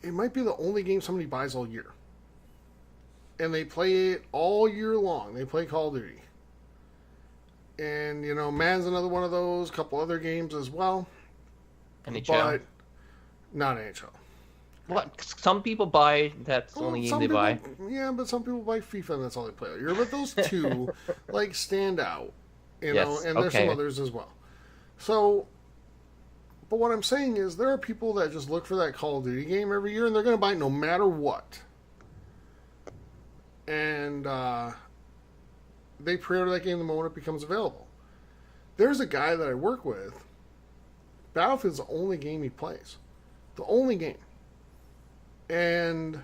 it might be the only game somebody buys all year. And they play it all year long. They play Call of Duty. And, Madden's another one of those, a couple other games as well. NHL. But not NHL. What? Some people buy, that's the only game they buy. Yeah, but some people buy FIFA and that's all they play all year. But those two, stand out. And there's some others as well. So, but what I'm saying is there are people that just look for that Call of Duty game every year and they're going to buy it no matter what. And they pre-order that game the moment it becomes available. There's a guy that I work with. Battlefield's the only game he plays. The only game. And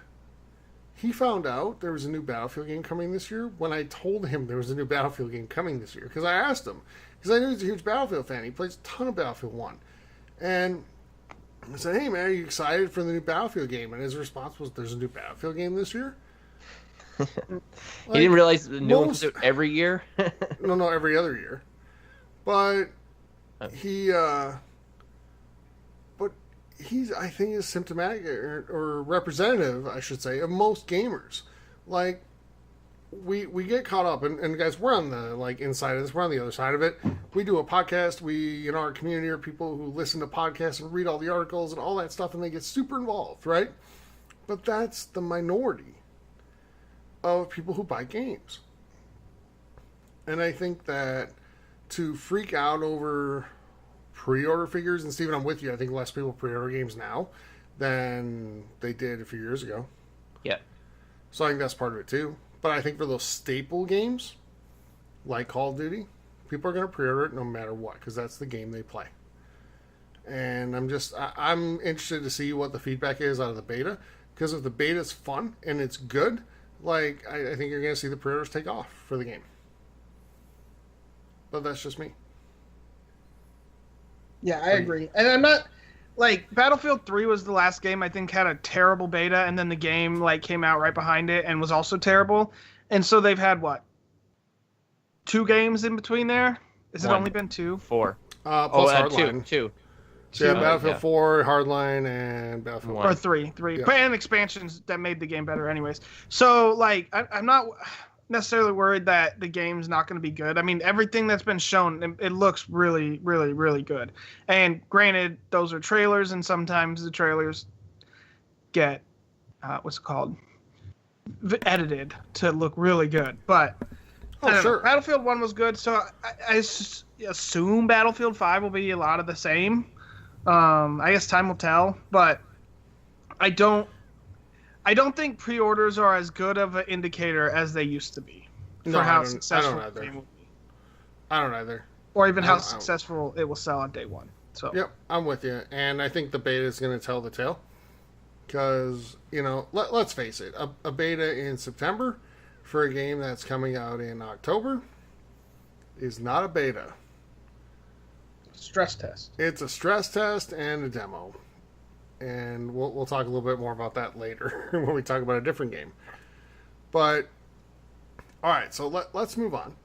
he found out there was a new Battlefield game coming this year when I told him there was a new Battlefield game coming this year. Because I asked him. Because I knew he's a huge Battlefield fan. He plays a ton of Battlefield 1. And I said, hey man, are you excited for the new Battlefield game? And his response was, there's a new Battlefield game this year? He didn't realize the new ones every year? No, every other year. But he's, I think, is symptomatic or representative, I should say, of most gamers. Like, we get caught up, and guys, we're on the inside of this, we're on the other side of it. We do a podcast, we, in our community, are people who listen to podcasts and read all the articles and all that stuff, and they get super involved, right? But that's the minority of people who buy games. And I think that to freak out over pre-order figures, and Steven, I'm with you, I think less people pre-order games now than they did a few years ago. Yeah. So I think that's part of it too. But I think for those staple games, like Call of Duty, people are going to pre-order it no matter what, because that's the game they play. And I'm interested to see what the feedback is out of the beta, because if the beta's fun and it's good, I think you're going to see the pre-orders take off for the game. But that's just me. Yeah, I agree. And I'm not, Battlefield 3 was the last game I think had a terrible beta, and then the game, came out right behind it and was also terrible. And so they've had, 2 games in between there? Has it only been 2? 4. Plus Hardline. 2. Yeah, Battlefield 4, Hardline, and Battlefield 1. Or 3. Yeah. And expansions that made the game better anyways. So, I'm not necessarily worried that the game's not going to be good. I mean, everything that's been shown, it looks really, really, really good. And granted, those are trailers, and sometimes the trailers get, edited to look really good. But, sure. Battlefield 1 was good, so I assume Battlefield 5 will be a lot of the same. I guess time will tell, but I don't think pre-orders are as good of an indicator as they used to be for how successful the game will be. I don't either. Or even how successful it will sell on day one. So yep, I'm with you, and I think the beta is going to tell the tale. Because let's face it, a beta in September for a game that's coming out in October is not a beta. Stress test. It's a stress test and a demo. And we'll talk a little bit more about that later when we talk about a different game. But, alright, so let's move on.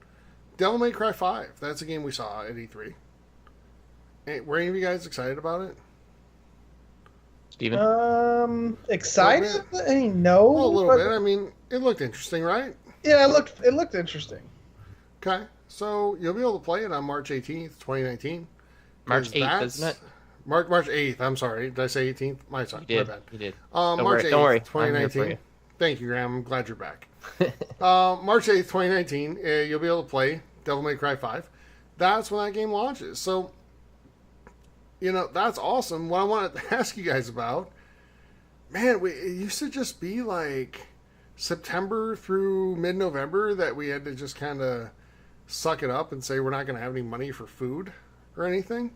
Devil May Cry 5. That's a game we saw at E3. Were any of you guys excited about it? Steven? Excited? No. Well, a little bit. I mean, it looked interesting, right? Yeah, it looked interesting. Okay, so you'll be able to play it on March 18th, 2019. March 8th, isn't it? March 8th, I'm sorry. Did I say 18th? My bad. You did. March 8th, don't worry. 2019. Thank you, Graham. I'm glad you're back. March 8th, 2019, you'll be able to play Devil May Cry 5. That's when that game launches. So, that's awesome. What I wanted to ask you guys about, man, it used to just be September through mid-November that we had to just kind of suck it up and say we're not going to have any money for food or anything.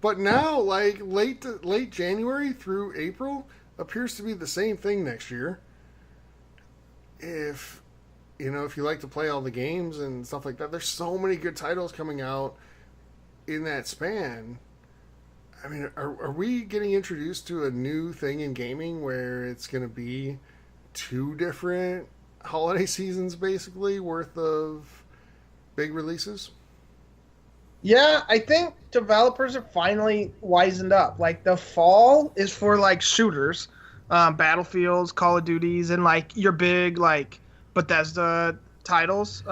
But now, late January through April appears to be the same thing next year. if if you like to play all the games and stuff like that, there's so many good titles coming out in that span. I mean, are we getting introduced to a new thing in gaming where it's going to be 2 different holiday seasons basically worth of big releases? Yeah, I think developers are finally wisened up. Like, the fall is for, like, shooters, Battlefields, Call of Duties, and, like, your big, like, Bethesda titles,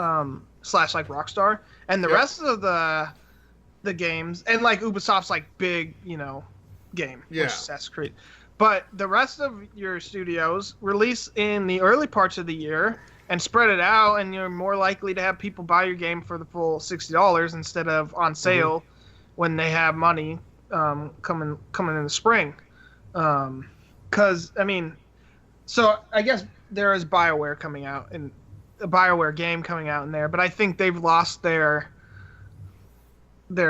slash, like, Rockstar. And the rest of the games, and, like, Ubisoft's, like, big, game, which is Assassin's Creed. But the rest of your studios release in the early parts of the year and spread it out, and you're more likely to have people buy your game for the full $60 instead of on sale when they have money coming in the spring. Because, I mean, so I guess there is Bioware coming out, and a Bioware game coming out in there, but I think they've lost their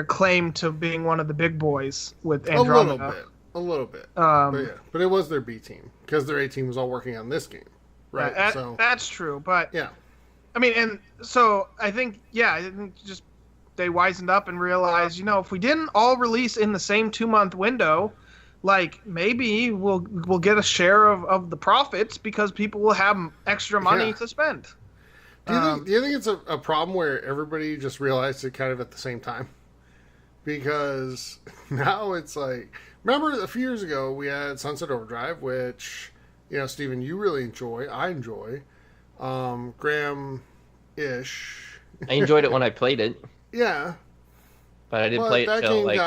claim to being one of the big boys with Andromeda. A little bit. But it was their B team, because their A team was all working on this game. Right, that's true, but yeah, I mean, and so I think just they wisened up and realized, if we didn't all release in the same 2-month window, like, maybe we'll get a share of the profits because people will have extra money to spend. Do you think it's a problem where everybody just realized it kind of at the same time? Because now it's like, remember a few years ago we had Sunset Overdrive, which, Steven, you really enjoy. I enjoy. Graham-ish. I enjoyed it when I played it. Yeah. But I didn't play it till, like...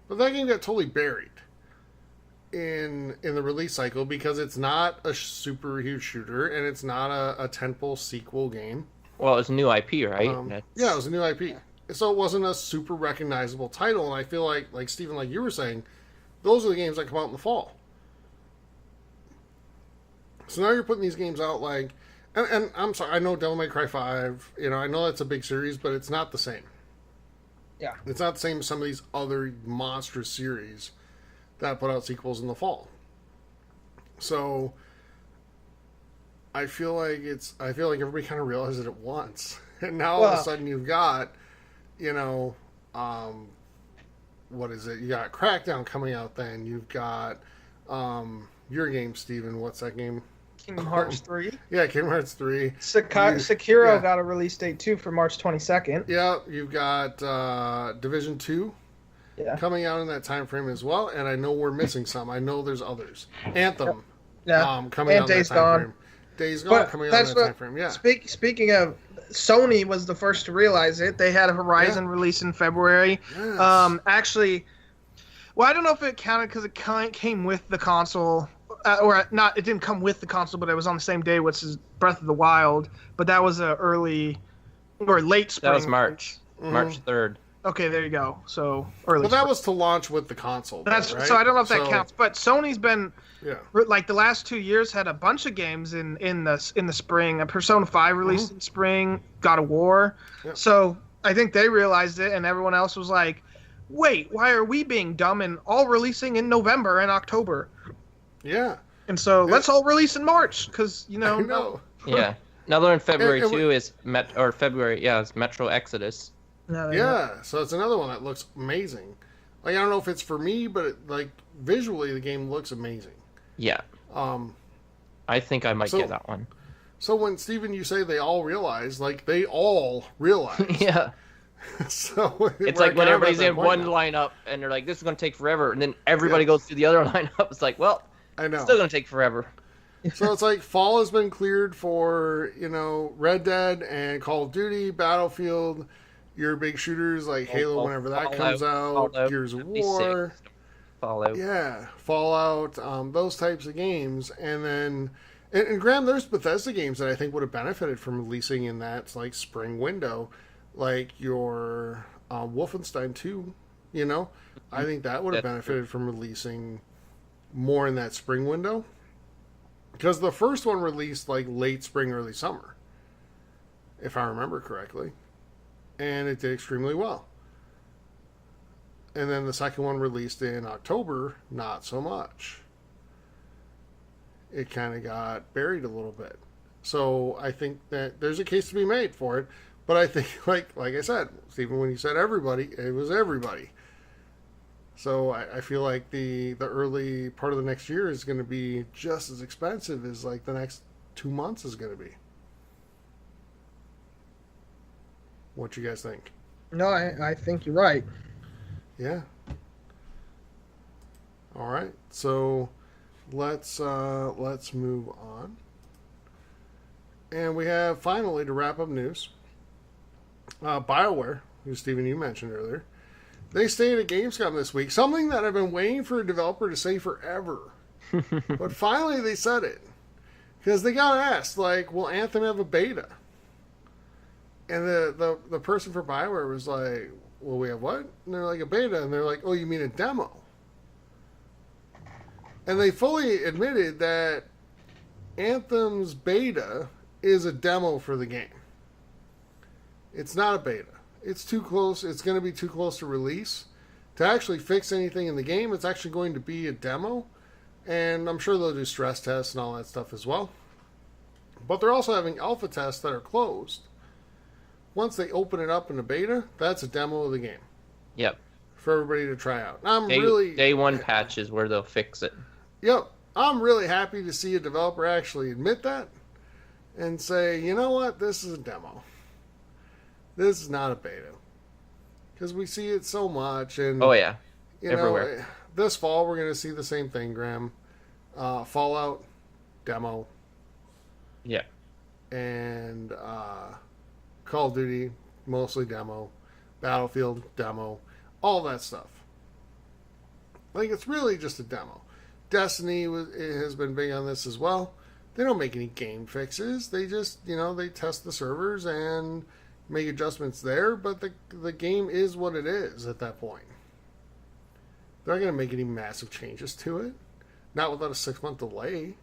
But that game got totally buried in the release cycle because it's not a super huge shooter, and it's not a tentpole sequel game. Well, it was a new IP, right? Yeah, it was a new IP. So it wasn't a super recognizable title, and I feel like Steven, like you were saying, those are the games that come out in the fall. So now you're putting these games out like, and I'm sorry, I know Devil May Cry 5, I know that's a big series, but it's not the same. Yeah. It's not the same as some of these other monstrous series that put out sequels in the fall. So I feel like everybody kind of realizes it at once. And now all of a sudden you've got, what is it? You got Crackdown coming out then. You've got your game, Steven. What's that game? Kingdom Hearts 3. Yeah, Kingdom Hearts 3. Sekiro got a release date too for March 22nd. Yeah, you've got Division 2 coming out in that time frame as well, and I know we're missing some. I know there's others. Anthem coming out in that time frame. Days Gone coming out in that time frame. Yeah. Speaking of, Sony was the first to realize it. They had a Horizon release in February. Yes. Actually, well, I don't know if it counted because it came with the console. Or not, it didn't come with the console, but it was on the same day, which is Breath of the Wild. But that was a early or late spring. That was March. March 3rd. Okay, there you go. So early. Well, that was to launch with the console. Right? So I don't know if that counts. But Sony's been like the last 2 years had a bunch of games in the spring. A Persona 5 released in spring. God of War. Yep. So I think they realized it, and everyone else was like, "Wait, why are we being dumb and all releasing in November and October?" Yeah. And so let's all release in March because I know. Yeah. Another in February too is February. Yeah, it's Metro Exodus. Yeah. So it's another one that looks amazing. Like, I don't know if it's for me, but visually the game looks amazing. Yeah. I think I might get that one. So when Steven, you say they all realize, they all realize. Yeah. So it's like when everybody's in one lineup and they're like, "This is going to take forever," and then everybody goes through the other lineup. It's like, well, I know. It's still going to take forever. So it's like fall has been cleared for, Red Dead and Call of Duty, Battlefield, your big shooters like Halo whenever that comes out, Gears of War. Fallout. Yeah, Fallout, those types of games. And then, and Graham, there's Bethesda games that I think would have benefited from releasing in that spring window, like your Wolfenstein 2, I think that would have benefited from releasing more in that spring window, because the first one released late spring, early summer, if I remember correctly, and it did extremely well. And then the second one released in October, not so much. it kind of got buried a little bit. So I think that there's a case to be made for it. But I think, like I said, Stephen, when you said everybody, it was everybody. So I feel like the early part of the next year is going to be just as expensive as like the next 2 months is going to be. What you guys think? No, I think you're right. Yeah. All right. So let's move on. And we have finally, to wrap up news, Bioware, who Stephen you mentioned earlier, they stayed at Gamescom this week. Something that I've been waiting for a developer to say forever. But finally they said it. Because they got asked, like, will Anthem have a beta? And the person for Bioware was like, well, we have what? And they're like, a beta. And they're like, oh, you mean a demo? And they fully admitted that Anthem's beta is a demo for the game. It's not a beta. It's too close. It's going to be too close to release. To actually fix anything in the game, it's actually going to be a demo. And I'm sure they'll do stress tests and all that stuff as well. But they're also having alpha tests that are closed. Once they open it up in a beta, that's a demo of the game. Yep. For everybody to try out. Day one patches where they'll fix it. Yep. I'm really happy to see a developer actually admit that and say, you know what, this is a demo. This is not a beta. Because we see it so much. And oh, yeah. Everywhere. Know, this fall, we're going to see the same thing, Graham. Fallout, demo. Yeah. And Call of Duty, mostly demo. Battlefield, demo. All that stuff. Like, it's really just a demo. Destiny has been big on this as well. They don't make any game fixes. They just, they test the servers and make adjustments there, but the game is what it is at that point. They're not going to make any massive changes to it. Not without a 6-month delay.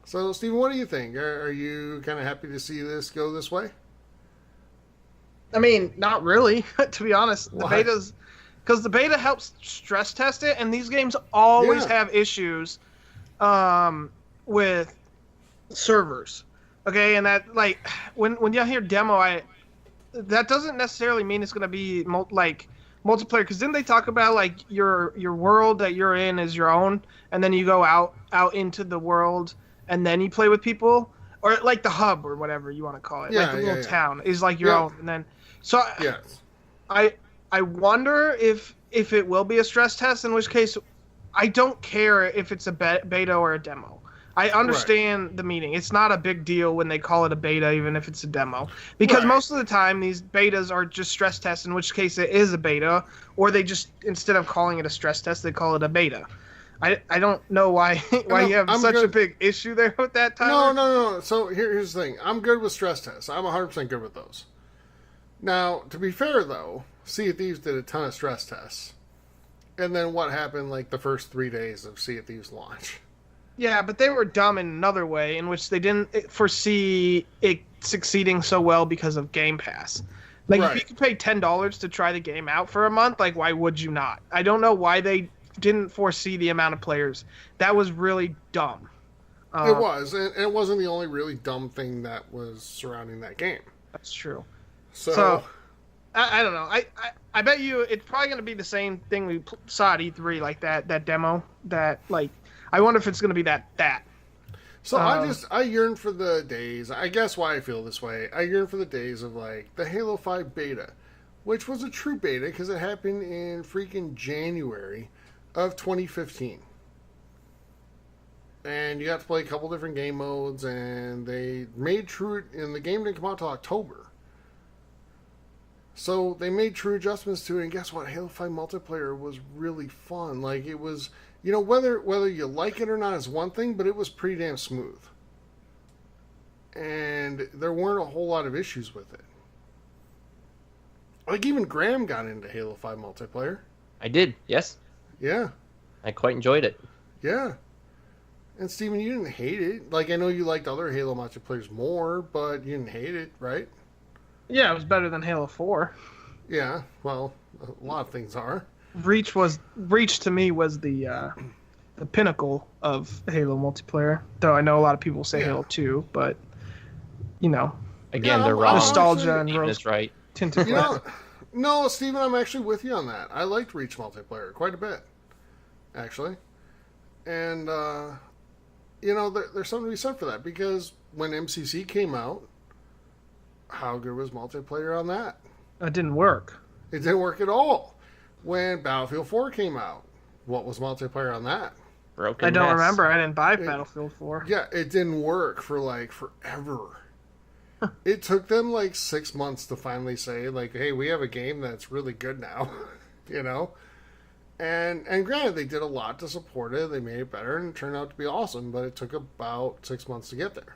So, Steven, what do you think? Are you kind of happy to see this go this way? I mean, not really, to be honest. Why? The betas... Because the beta helps stress test it, and these games always have issues with servers. Okay, and that, like, when you hear demo, that doesn't necessarily mean it's going to be, multiplayer. Because didn't they talk about, like, your world that you're in is your own, and then you go out into the world, and then you play with people? Or, like, the hub, or whatever you want to call it. Yeah, like, the little town is, like, your own. And then, so, yes. I wonder if it will be a stress test, in which case I don't care if it's a beta or a demo. I understand the meaning. It's not a big deal when they call it a beta, even if it's a demo. Because most of the time, these betas are just stress tests, in which case it is a beta, or they just, instead of calling it a stress test, they call it a beta. I don't know why you have such a big issue there with that, Tyler. No. So here's the thing. I'm good with stress tests. I'm 100% good with those. Now, to be fair, though, Sea of Thieves did a ton of stress tests. And then what happened, like, the first 3 days of Sea of Thieves launch? Yeah, but they were dumb in another way, in which they didn't foresee it succeeding so well because of Game Pass. Like, if you could pay $10 to try the game out for a month, like, why would you not? I don't know why they didn't foresee the amount of players. That was really dumb. It was, and it wasn't the only really dumb thing that was surrounding that game. That's true. So I don't know. I bet you it's probably going to be the same thing we saw at E3, like that demo. That, like, I wonder if it's going to be that. So I yearn for the days. I guess why I feel this way. I yearn for the days of, like, the Halo 5 beta, which was a true beta because it happened in freaking January of 2015. And you got to play a couple different game modes, and they made true, and the game didn't come out until October. So they made true adjustments to it, and guess what? Halo 5 multiplayer was really fun. Like, it was, whether you like it or not is one thing, but it was pretty damn smooth. And there weren't a whole lot of issues with it. Like, even Graham got into Halo 5 multiplayer. I did, yes. Yeah. I quite enjoyed it. Yeah. And Steven, you didn't hate it. Like, I know you liked other Halo multiplayers more, but you didn't hate it, right? Yeah, it was better than Halo 4. Yeah, well, a lot of things are. Reach to me was the the pinnacle of Halo multiplayer. Though I know a lot of people say Yeah. Halo 2, but Again, Yeah, they're I'm wrong. nostalgia and Steven rose is right. tinted You glass. know, no, Steven, I'm actually with you on that. I liked Reach multiplayer quite a bit, actually. And, there's something to be said for that, because when MCC came out, how good was multiplayer on that? It didn't work. It didn't work at all. When Battlefield 4 came out, what was multiplayer on that? Broken I don't mess. remember. I didn't buy Battlefield 4. Yeah, it didn't work for, forever. It took them, 6 months to finally say, hey, we have a game that's really good now, And granted, they did a lot to support it. They made it better, and it turned out to be awesome, but it took about 6 months to get there.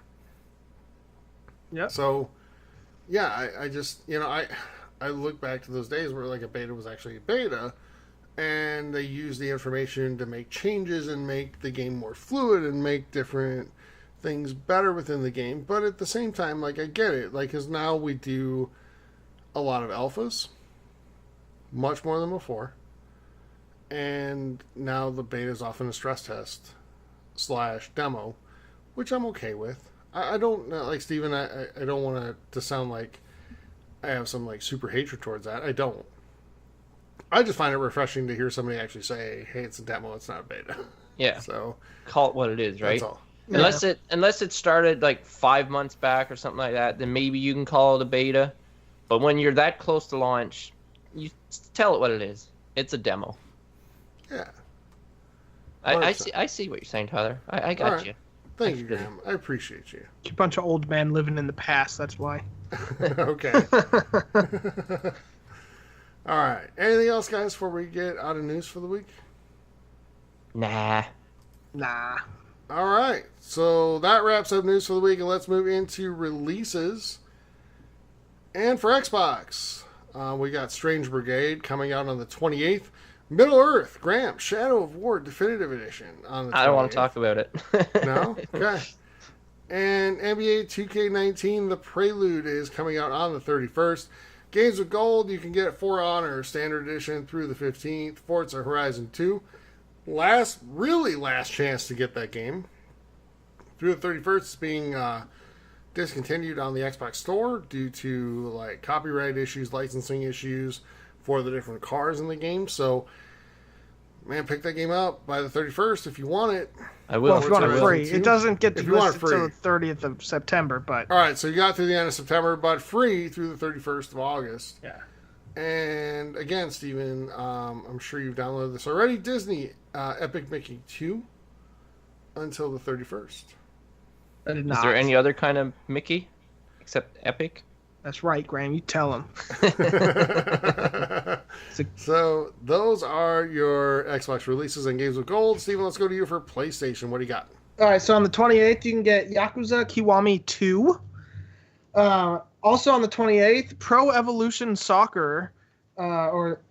Yeah. So, yeah, I just, I look back to those days where, a beta was actually a beta, and they used the information to make changes and make the game more fluid and make different things better within the game. But at the same time, I get it. Because now we do a lot of alphas, much more than before. And now the beta is often a stress test / demo, which I'm okay with. I don't, like Steven, I don't want it to sound like I have some super hatred towards that. I don't. I just find it refreshing to hear somebody actually say, hey, it's a demo, it's not a beta. Yeah. So Call it what it is, right? that's all. Unless it started 5 months back or something like that, then maybe you can call it a beta. But when you're that close to launch, you tell it what it is. It's a demo. Yeah. I see what you're saying, Tyler. I got Alright. you. Thank you, Graham. I appreciate you. You're a bunch of old men living in the past. That's why. Okay. All right. Anything else, guys, before we get out of news for the week? Nah. Nah. All right. So that wraps up news for the week, and let's move into releases. And for Xbox, we got Strange Brigade coming out on the 28th. Middle Earth, Graham, Shadow of War Definitive Edition on the 28th. I don't want to talk about it. No? Okay. And NBA 2K19, The Prelude, is coming out on the 31st. Games with Gold, you can get For Honor Standard Edition through the 15th. Forza Horizon 2, last chance to get that game. Through the 31st, it's being discontinued on the Xbox Store due to copyright issues, licensing issues for the different cars in the game. So, man, pick that game up by the 31st if you want it. I will. Well, if you want it free. Too. It doesn't get If you want it listed until free. the 30th of September, but... All right, so you got through the end of September, but free through the 31st of August. Yeah. And again, Steven, I'm sure you've downloaded this already. Disney Epic Mickey 2 until the 31st. I did not. Is there any other kind of Mickey except Epic? That's right, Graham. You tell him. So those are your Xbox releases and games with gold. Steven, let's go to you for PlayStation. What do you got? All right, so on the 28th, you can get Yakuza Kiwami 2. Also on the 28th, Pro Evolution Soccer, or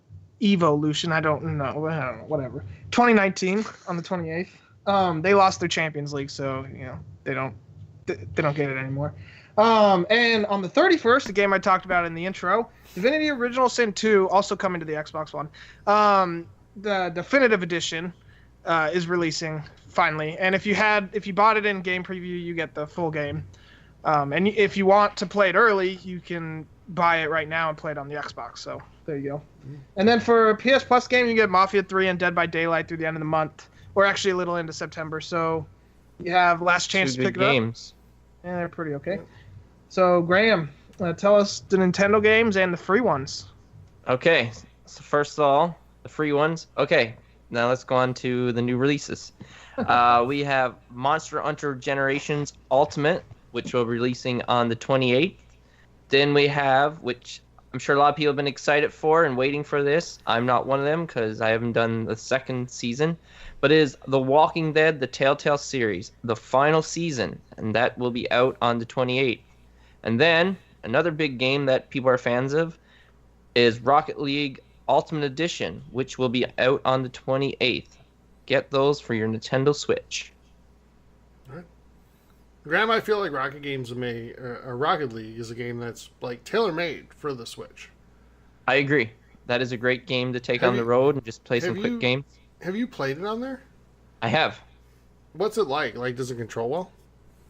Evolution, I don't know, whatever. 2019 on the 28th. They lost their Champions League, so they don't get it anymore. And on the 31st, the game I talked about in the intro, Divinity Original Sin 2, also coming to the Xbox One. The Definitive Edition is releasing finally, and if you bought it in game preview, you get the full game. And if you want to play it early, you can buy it right now and play it on the Xbox. So there you go. And then for PS Plus game, you get Mafia 3 and Dead by Daylight through the end of the month, or actually a little into September. So you have last chance to pick it up. games. Yeah, they're pretty okay. So Graham, tell us the Nintendo games and the free ones. Okay, so first of all, the free ones. Okay, now let's go on to the new releases. We have Monster Hunter Generations Ultimate, which will be releasing on the 28th. Then we have, which I'm sure a lot of people have been excited for and waiting for this. I'm not one of them because I haven't done the second season. But it is The Walking Dead, the Telltale series, the final season. And that will be out on the 28th. And then, another big game that people are fans of is Rocket League Ultimate Edition, which will be out on the 28th. Get those for your Nintendo Switch. Graham, I feel like Rocket League is a game that's tailor-made for the Switch. I agree. That is a great game to take on the road and just play some have quick you- games. Have you played it on there? I have. What's it like? Like, does it control well?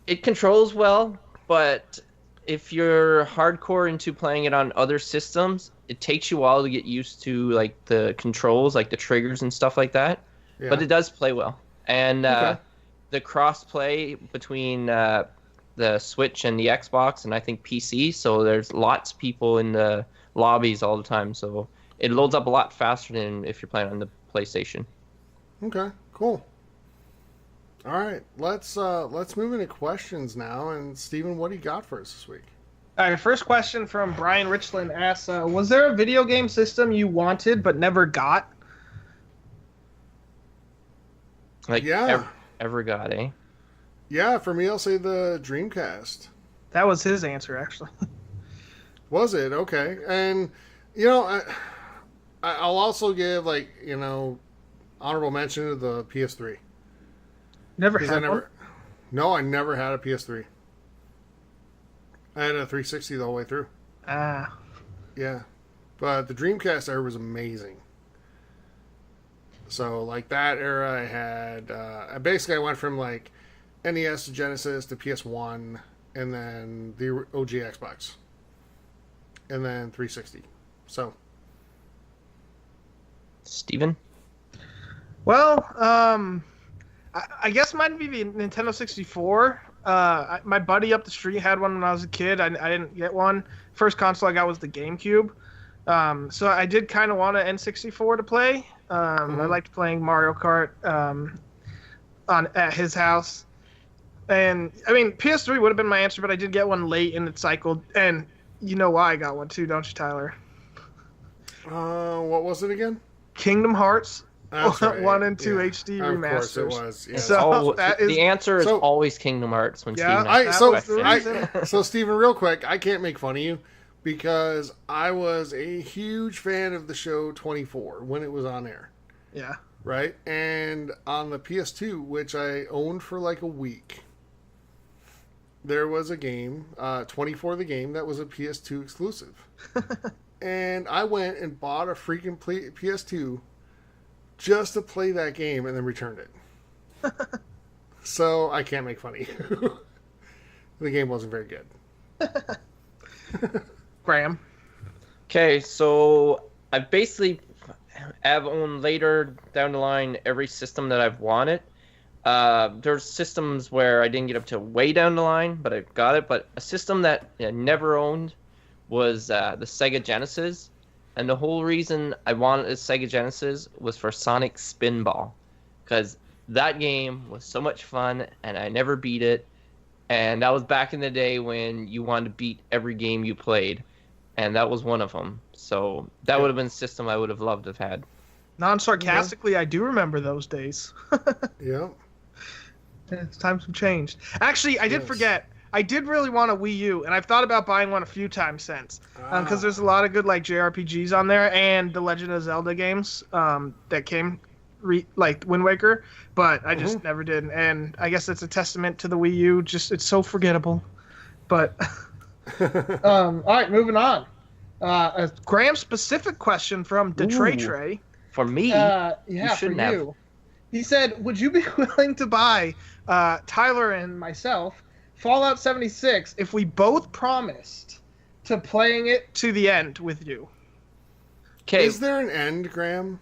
It controls well, but if you're hardcore into playing it on other systems, it takes you a while to get used to like the controls, like the triggers and stuff like that. Yeah. But it does play well, and Okay. the cross play between the Switch and the Xbox, and I think PC. So there's lots of people in the lobbies all the time. So it loads up a lot faster than if you're playing on the PlayStation. Okay, cool. All right, let's move into questions now. And Steven, what do you got for us this week? All right, first question from Brian Richland asks, was there a video game system you wanted but never got? Like Yeah. ever got, eh? Yeah, for me, I'll say the Dreamcast. That was his answer, actually. Was it? Okay. And, you know, I'll also give, like, you know, honorable mention to the PS3. Never 'Cause had one? No, I never had a PS3. I had a 360 the whole way through. Ah. Yeah. But the Dreamcast era was amazing. So, like, that era I had... I went from, like, NES to Genesis to PS1, and then the OG Xbox. And then 360. So... Steven? Well, I guess mine would be the Nintendo 64. My buddy up the street had one when I was a kid. I didn't get one. First console I got was the GameCube. So I did kind of want an N64 to play. I liked playing Mario Kart at his house. And, I mean, PS3 would have been my answer, but I did get one late in its cycle. And you know why I got one too, don't you, Tyler? what was it again? Kingdom Hearts. That's right. 1 and 2 Yeah. HD Of remasters. course it was. Yeah. So that is the answer is so- always Kingdom Hearts when Yeah, Steven asks so, that question. so Steven, real quick, I can't make fun of you because I was a huge fan of the show 24 when it was on air, Yeah. right? And on the PS2, which I owned for like a week, there was a game, 24 the game, that was a PS2 exclusive. And I went and bought a freaking PS2 just to play that game and then returned it. So I can't make fun of you. The game wasn't very good. Graham. Okay, so I basically have owned later down the line every system that I've wanted. There's systems where I didn't get up to way down the line, but I got it. But a system that I never owned was the Sega Genesis. And the whole reason I wanted a Sega Genesis was for Sonic Spinball. Because that game was so much fun, and I never beat it. And that was back in the day when you wanted to beat every game you played. And that was one of them. So that would have been a system I would have loved to have had. Non-sarcastically, I do remember those days. Yeah. It's times have changed. Actually, I did Yes. forget. I did really want a Wii U, and I've thought about buying one a few times since. Because there's a lot of good like JRPGs on there, and the Legend of Zelda games that came, like Wind Waker, but I just never did. And I guess it's a testament to the Wii U. Just it's so forgettable. But all right, moving on. A Graham-specific question from Detroit Trey. For me, Yeah, you for shouldn't have. you. He said, would you be willing to buy Tyler and myself Fallout 76 if we both promised to playing it to the end with you? Okay, Is there an end, Graham?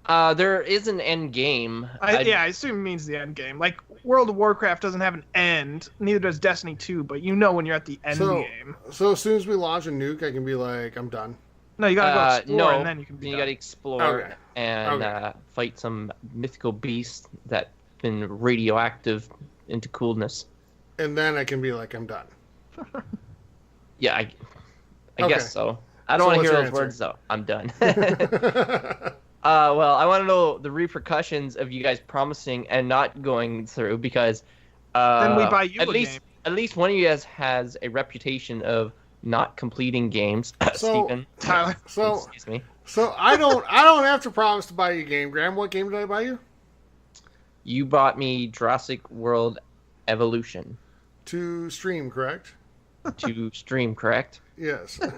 there is an end game. I assume it means the end game. Like, World of Warcraft doesn't have an end, neither does Destiny 2, but you know when you're at the end game. So as soon as we launch a nuke, I can be like, I'm done. No, you gotta go explore, no, and then you can be done. gotta explore Okay. and Okay. fight some mythical beast that been radioactive into coolness. And then I can be like, I'm done. Yeah, I Okay. guess so. I So don't want to what's hear your those answer? words though. I'm done. Well, I want to know the repercussions of you guys promising and not going through because Then we buy you at a least game. at least one of you guys has a reputation of not completing games. So, Stephen, Tyler. So, excuse me. so I don't have to promise to buy you a game, Graham. What game did I buy you? You bought me Jurassic World Evolution To stream, correct? to stream, correct? Yes. Wait.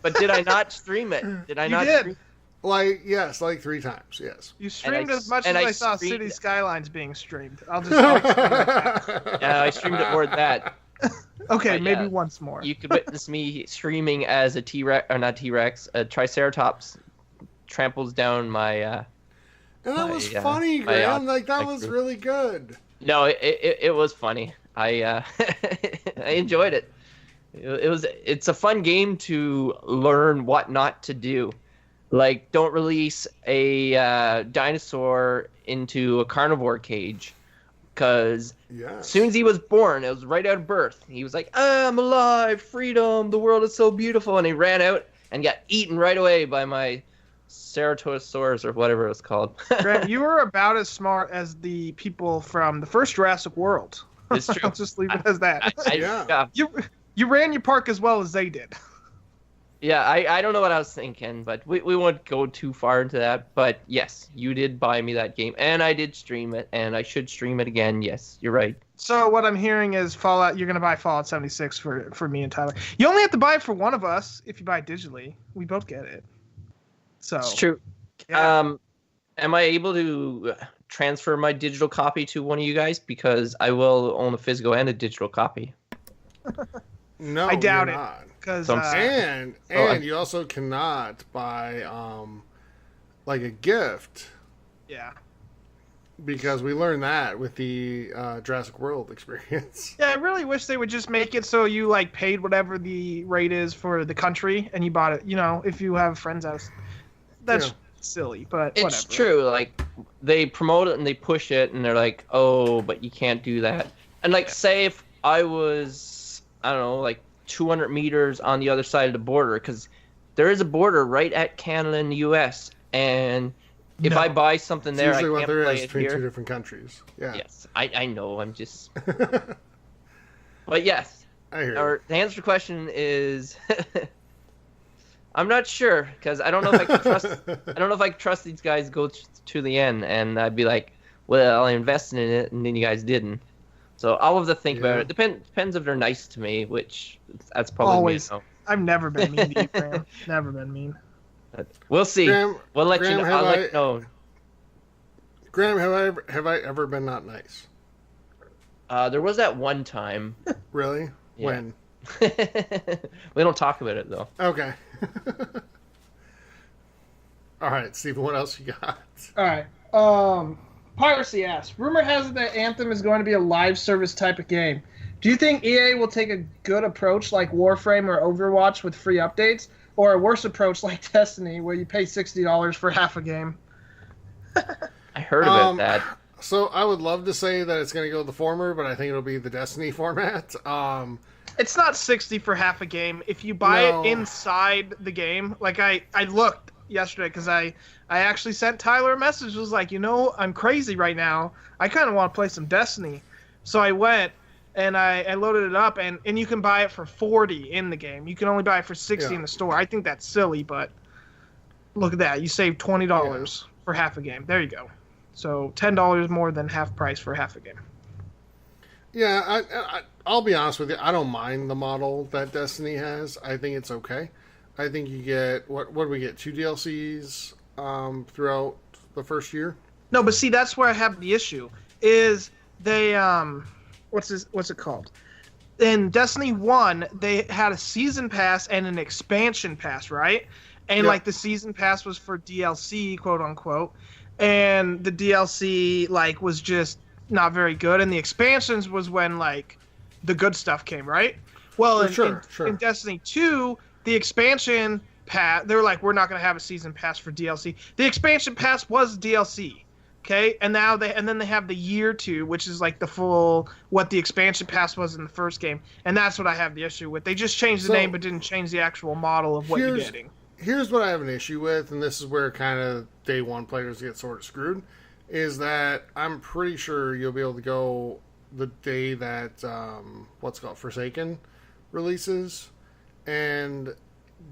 But did I not stream it? Did I You not? did. Stream? Yes, like 3 times, yes. You streamed I- as much as and I I saw streamed- City Skylines being streamed. I'll explain that. Yeah, I streamed it more than that. Okay, But maybe yeah, once more. You could witness me streaming as a T-Rex, or not T-Rex, a Triceratops tramples down my. And that was my, funny, my, Graham. Like, that my was group. really good. No, it was funny. I I enjoyed it. It's a fun game to learn what not to do. Like, don't release a dinosaur into a carnivore cage, because Yes. as soon as he was born, it was right out of birth. He was like, "I'm alive, freedom, the world is so beautiful," and he ran out and got eaten right away by my Ceratosaurus or whatever it was called. Grant, you were about as smart as the people from the first Jurassic World. It's true. I'll just leave it as that. Yeah. You ran your park as well as they did. Yeah, I don't know what I was thinking, but we won't go too far into that. But yes, you did buy me that game, and I did stream it, and I should stream it again. Yes, you're right. So what I'm hearing is Fallout. You're gonna buy Fallout 76 for me and Tyler. You only have to buy it for one of us if you buy it digitally. We both get it. So It's true. yeah. Am I able to transfer my digital copy to one of you guys? Because I will own a physical and a digital copy. No, I doubt you're it. not. Because So And you also cannot buy like a gift, yeah. because we learned that with the Jurassic World experience. Yeah, I really wish they would just make it so you like paid whatever the rate is for the country and you bought it. You know, if you have friends out, that's Yeah. silly, but It's whatever. true. Like, they promote it and they push it, and they're like, "Oh, but you can't do that." And like, say if I was, I don't know, like 200 meters on the other side of the border, because there is a border right at Canada and the U.S. And if No. I buy something It's there, I usually what can't there play is it between here. 2 different countries. Yeah. Yes, I know. I'm just. But yes, I hear you. or the answer to the question is, I'm not sure, because I don't know if I can trust. I don't know if I can trust these guys to go to the end, and I'd be like, "Well, I invested in it, and then you guys didn't." So I'll have to think about Yeah. it. Depends if they're nice to me, which that's probably Always. me. So. I've never been mean to you, Graham. Never been mean. But we'll see. Graham, We'll let Graham, you know. have I'll let I- you know. Graham, have I ever been not nice? There was that one time. Really? Yeah. When? We don't talk about it though. Okay. All right, Stephen, what else you got? All right. Piracy asks, rumor has it that Anthem is going to be a live service type of game. Do you think EA will take a good approach like Warframe or Overwatch with free updates, or a worse approach like Destiny where you pay $60 for half a game? I heard about that. So I would love to say that it's going to go the former, but I think it'll be the Destiny format. It's not 60 for half a game. If you buy No. it inside the game, like I looked yesterday because I actually sent Tyler a message. It was like, I'm crazy right now. I kind of want to play some Destiny. So I went and I loaded it up, and you can buy it for 40 in the game. You can only buy it for 60 Yeah. in the store. I think that's silly, but look at that. You save $20 for half a game. There you go. So $10 more than half price for half a game. Yeah, I'll be honest with you. I don't mind the model that Destiny has. I think it's okay. I think you get, what do we get, 2 DLCs throughout the first year? No, but see, that's where I have the issue. Is they what's it called? In Destiny 1, they had a season pass and an expansion pass, right? And Yep. like the season pass was for DLC, quote unquote, and the DLC like was just not very good, and the expansions was when like the good stuff came, right? Well, Sure. in Destiny 2, the expansion pass, they were like, we're not going to have a season pass for DLC. The expansion pass was DLC, okay? And now then they have the year 2, which is like the full what the expansion pass was in the first game, and that's what I have the issue with. They just changed the So, name but didn't change the actual model of what you're getting. Here's what I have an issue with, and this is where kind of day one players get sort of screwed, is that I'm pretty sure you'll be able to go the day that what's it called, Forsaken releases, and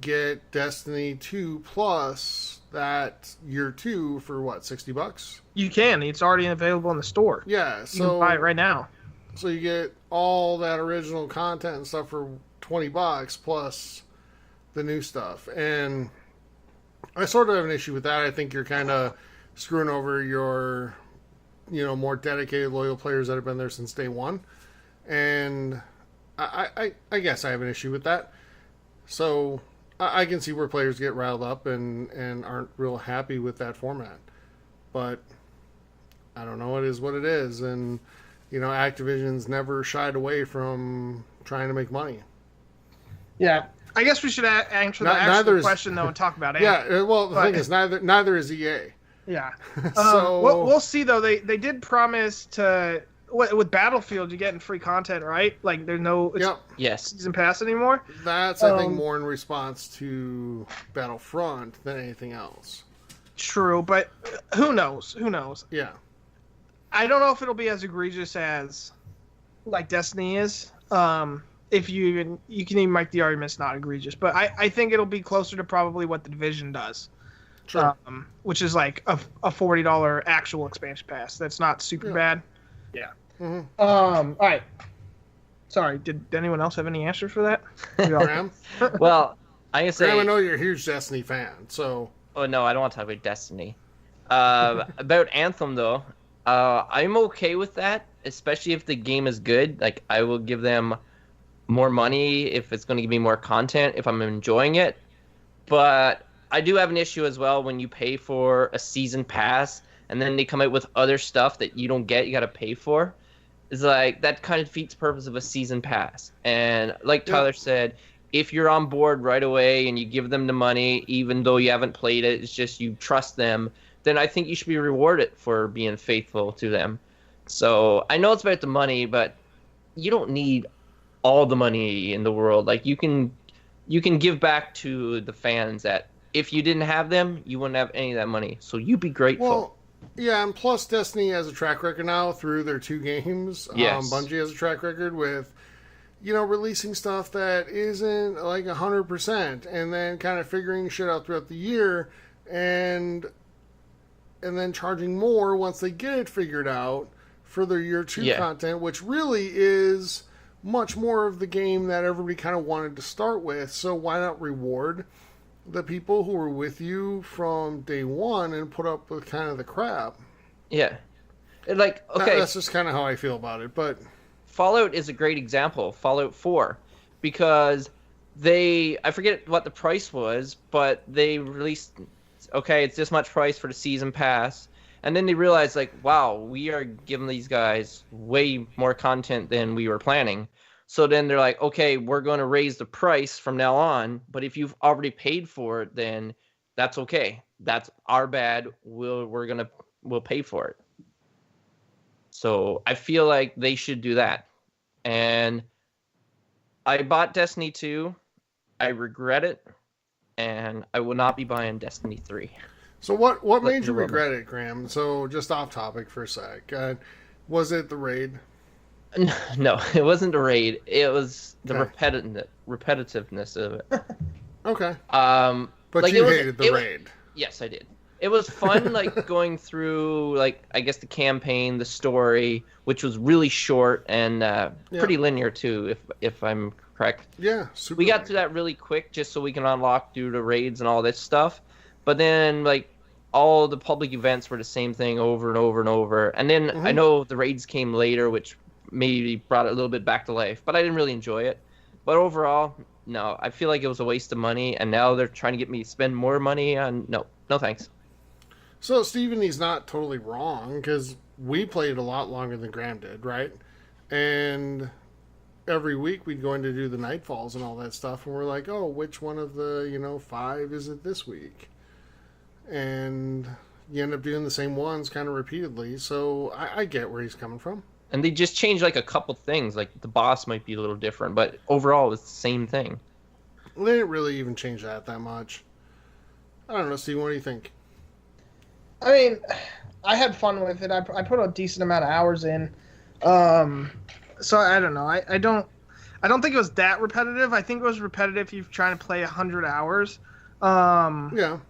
get Destiny 2 plus that year 2 for what, $60? You can. It's already available in the store. Yeah, You so can buy it right now. So you get all that original content and stuff for $20 plus the new stuff. And I sort of have an issue with that. I think you're kind of screwing over your, more dedicated, loyal players that have been there since day one. And I guess I have an issue with that. So I can see where players get riled up and aren't real happy with that format. But I don't know, it is what it is. And, Activision's never shied away from trying to make money. Yeah. I guess we should answer the actual question, though, and talk about it. Yeah, well, the thing is, neither is EA. Yeah. So we'll see, though. They did promise to... With Battlefield, you're getting free content, right? Like, there's no Yes. season pass anymore. That's, I think, more in response to Battlefront than anything else. True, but who knows? Who knows? Yeah. I don't know if it'll be as egregious as, like, Destiny is. If you can even make the argument it's not egregious. But I think it'll be closer to probably what The Division does. Sure. Which is, like, a $40 actual expansion pass. That's not super bad. Yeah. Mm-hmm. All right. Sorry, did anyone else have any answers for that? Graham? Well, I can say... Graham, I know you're a huge Destiny fan, so... Oh, no, I don't want to talk about Destiny. About Anthem, though, I'm okay with that, especially if the game is good. Like, I will give them more money if it's going to give me more content, if I'm enjoying it. But I do have an issue as well when you pay for a season pass and then they come out with other stuff that you don't get, you got to pay for. It's like, that kind of defeats the purpose of a season pass. And like Tyler said, if you're on board right away and you give them the money, even though you haven't played it, it's just you trust them, then I think you should be rewarded for being faithful to them. So I know it's about the money, but you don't need all the money in the world. Like, you can give back to the fans that if you didn't have them, you wouldn't have any of that money. So you be grateful. Well, yeah, and plus Destiny has a track record now through their 2 games. Yes. Bungie has a track record with, releasing stuff that isn't like 100% and then kind of figuring shit out throughout the year and then charging more once they get it figured out for their year 2 content, which really is much more of the game that everybody kind of wanted to start with. So why not reward the people who were with you from day one and put up with kind of the crap? Yeah. Like, okay. That's just kind of how I feel about it, but... Fallout is a great example, Fallout 4, because I forget what the price was, but they released, okay, it's this much price for the season pass, and then they realized, like, wow, we are giving these guys way more content than we were planning. So then they're like, okay, we're going to raise the price from now on, but if you've already paid for it, then that's okay. That's our bad. We'll pay for it. So I feel like they should do that. And I bought Destiny 2. I regret it. And I will not be buying Destiny 3. So what made you regret it, Graham? So just off topic for a sec. Was it the raid? No, it wasn't the raid. It was the repetitiveness of it. Okay. But like you hated the raid. Yes, I did. It was fun, like, going through, like, I guess the campaign, the story, which was really short and pretty linear, too, if I'm correct. Yeah, super. We got to that really quick just so we can unlock through the raids and all this stuff. But then, like, all the public events were the same thing over and over and over. And then I know the raids came later, which maybe brought it a little bit back to life. But I didn't really enjoy it. But overall, no. I feel like it was a waste of money. And now they're trying to get me to spend more money on... No thanks. So, Steven, he's not totally wrong, because we played a lot longer than Graham did, right? And every week we'd go in to do the Nightfalls and all that stuff, and we're like, oh, which one of the, 5 is it this week? And you end up doing the same ones kind of repeatedly, so I get where he's coming from. And they just changed, like, a couple things. Like, the boss might be a little different, but overall it's the same thing. Well, they didn't really even change that much. I don't know, Steven, what do you think? I mean, I had fun with it. I put a decent amount of hours in. So I don't know. I don't think it was that repetitive. I think it was repetitive if you're trying to play 100 hours. Yeah.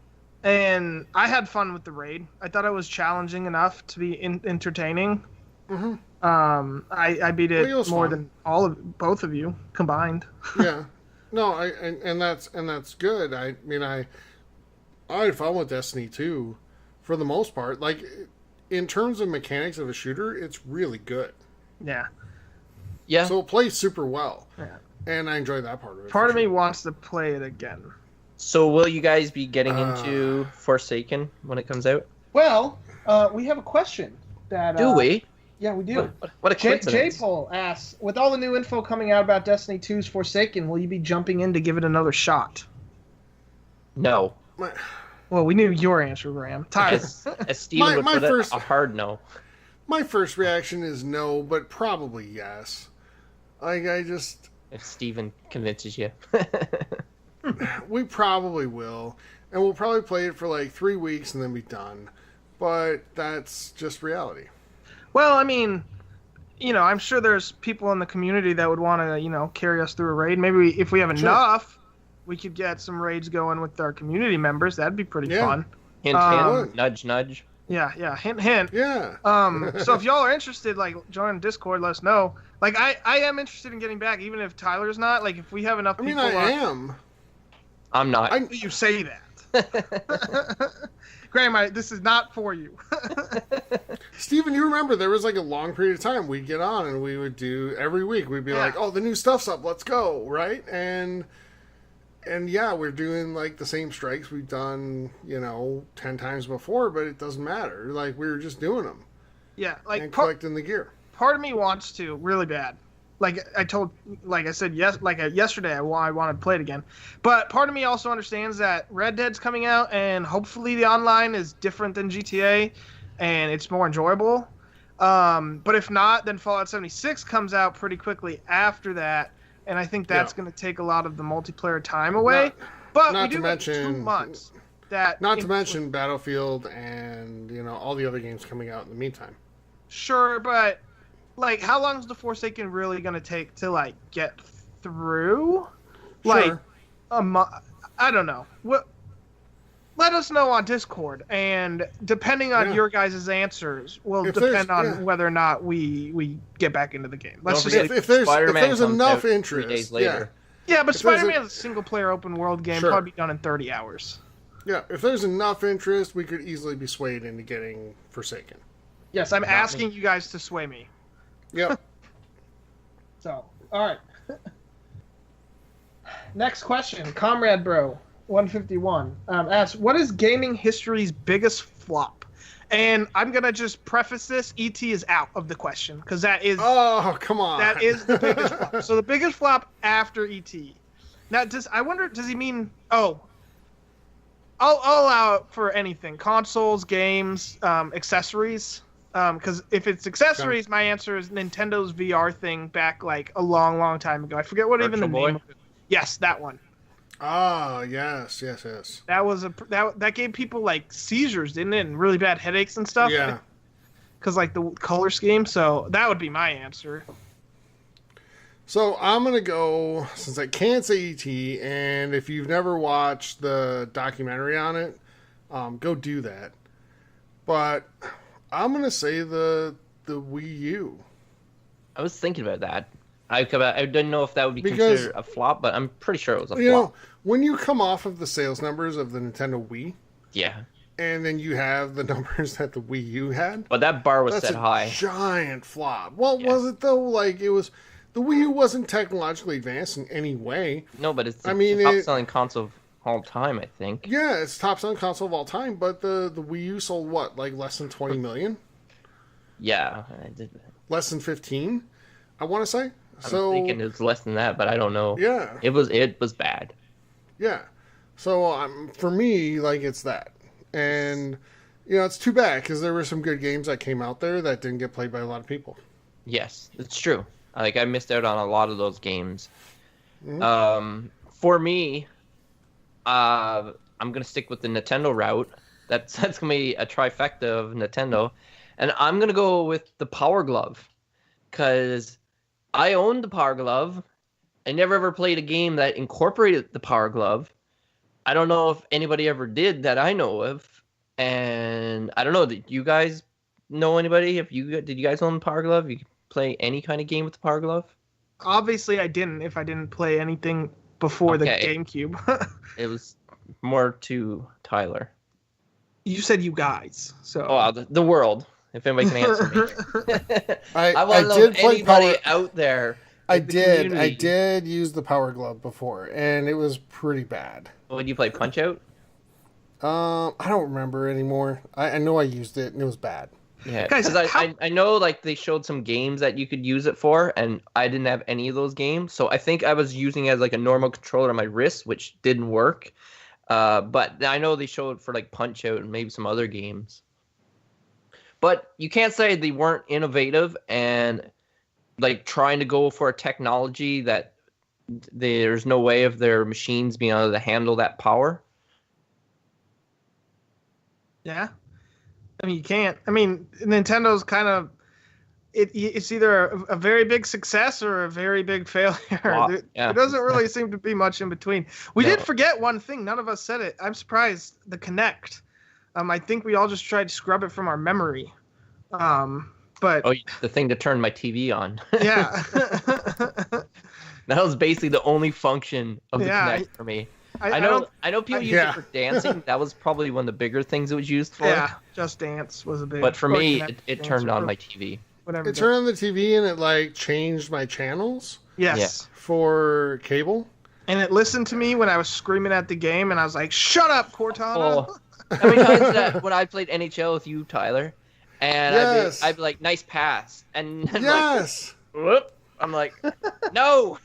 And I had fun with the raid. I thought it was challenging enough to be entertaining. Mm-hmm. I beat it more than both of you combined. Yeah. No, and that's good. I mean, I had fun with Destiny 2 for the most part. Like, in terms of mechanics of a shooter, it's really good. Yeah. Yeah. So it plays super well. Yeah. And I enjoy that part of it. Part of me wants to play it again. So will you guys be getting into Forsaken when it comes out? Well, we have a question. Do we? Yeah, we do. What a coincidence. J-Pole asks, with all the new info coming out about Destiny 2's Forsaken, will you be jumping in to give it another shot? No. Well, we knew your answer, Graham. Tyler. As Steven would put first- it, a hard no. My first reaction is no, but probably yes. Like, If Steven convinces you. we probably will. And we'll probably play it for like 3 weeks and then be done. But that's just reality. Well, I mean, I'm sure there's people in the community that would want to, carry us through a raid. Maybe if we have enough, we could get some raids going with our community members. That'd be pretty fun. Hint, hint, nudge, nudge. Yeah, hint, hint. Yeah. So if y'all are interested, like, join Discord, let us know. Like, I am interested in getting back, even if Tyler's not. Like, if we have enough people... I am. I'm not. You say that. Graham, this is not for you. Steven, you remember there was like a long period of time we'd get on and we would do every week. We'd be like, oh, the new stuff's up. Let's go. Right. And yeah, we're doing like the same strikes we've done, 10 times before, but it doesn't matter. Like, we were just doing them. Yeah. Like, and collecting the gear. Part of me wants to really bad. Like I said, yesterday, I wanted to play it again. But part of me also understands that Red Dead's coming out, and hopefully the online is different than GTA, and it's more enjoyable. But if not, then Fallout 76 comes out pretty quickly after that, and I think that's going to take a lot of the multiplayer time away. But we do have 2 months. Not to mention Battlefield and, all the other games coming out in the meantime. Sure, but... Like, how long is the Forsaken really going to take to, like, get through? Like, a month? I don't know. Let us know on Discord, and depending on your guys' answers will depend on whether or not we get back into the game. Let's just if there's enough interest. 3 days later. Yeah, but Spider-Man is a single-player open-world game, probably done in 30 hours. Yeah, if there's enough interest, we could easily be swayed into getting Forsaken. Yes, I'm asking you guys to sway me. Yep. So, all right. Next question, Comrade Bro 151 asks, "What is gaming history's biggest flop?" And I'm gonna just preface this: ET is out of the question because that is. Oh, come on! That is the biggest flop. So the biggest flop after ET. Now, does he mean? Oh, I'll allow it for anything: consoles, games, accessories. Because if it's accessories, my answer is Nintendo's VR thing back like a long, long time ago. I forget what even the name of it. Yes, that one. Ah, yes. That was that gave people like seizures, didn't it? And really bad headaches and stuff. Yeah. Because like the color scheme, so that would be my answer. So I'm gonna go, since I can't say ET, and if you've never watched the documentary on it, go do that. But I'm gonna say the Wii U. I was thinking about that. I didn't know if that would be considered a flop, but I'm pretty sure it was a flop. When you come off of the sales numbers of the Nintendo Wii, yeah, and then you have the numbers that the Wii U had, but that bar was set high. Giant flop. Well, was it though? Like, it was. The Wii U wasn't technologically advanced in any way. No, but it's the top-selling console of all time, I think. Yeah, it's top-selling console of all time, but the Wii U sold what, like less than 20 million? Yeah, I did. Less than 15, I want to say. I'm thinking it's less than that, but I don't know. Yeah. It was bad. Yeah. So for me, like, it's that. And, it's too bad, because there were some good games that came out there that didn't get played by a lot of people. Yes, it's true. Like, I missed out on a lot of those games. Mm-hmm. For me, I'm going to stick with the Nintendo route. That's going to be a trifecta of Nintendo. And I'm going to go with the Power Glove. Because I owned the Power Glove. I never ever played a game that incorporated the Power Glove. I don't know if anybody ever did that I know of. And I don't know, did you guys know anybody? Did you guys own the Power Glove? You could play any kind of game with the Power Glove? Obviously I didn't, if I didn't play anything before the GameCube. It was more to Tyler. You said you guys, so. Oh, the world. If anybody can answer me. I want to know did if play anybody Power. out there. I in the did community- use the Power Glove before, and it was pretty bad. Would you play Punch Out? I don't remember anymore. I know I used it, and it was bad. Yeah, Guys, because how- I know like they showed some games that you could use it for, and I didn't have any of those games, so I think I was using it as like a normal controller on my wrist, which didn't work. But I know they showed for like Punch Out and maybe some other games. But you can't say they weren't innovative and like trying to go for a technology that there's no way of their machines being able to handle that power. Yeah. I mean, you can't. I mean, Nintendo's kind of it's either a very big success or a very big failure. Wow, yeah. There doesn't really seem to be much in between. We No. did forget one thing. None of us said it. I'm surprised. The Kinect. I think we all just tried to scrub it from our memory. But Oh, the thing to turn my TV on. yeah. That was basically the only function of the Yeah, Kinect for me. I I know people use yeah. it for dancing. That was probably one of the bigger things it was used for. Yeah, Just Dance was a big. But for or me, Kinect it Dance turned or on my TV. Whatever. It turned on the TV, and it like changed my channels Yes. for cable. And it listened to me when I was screaming at the game, and I was like, "Shut up, Cortana!" Oh, how many times that when I played NHL with you, Tyler, and Yes. I'd be like, "Nice pass," and then Yes. like, whoop, I'm like, "No."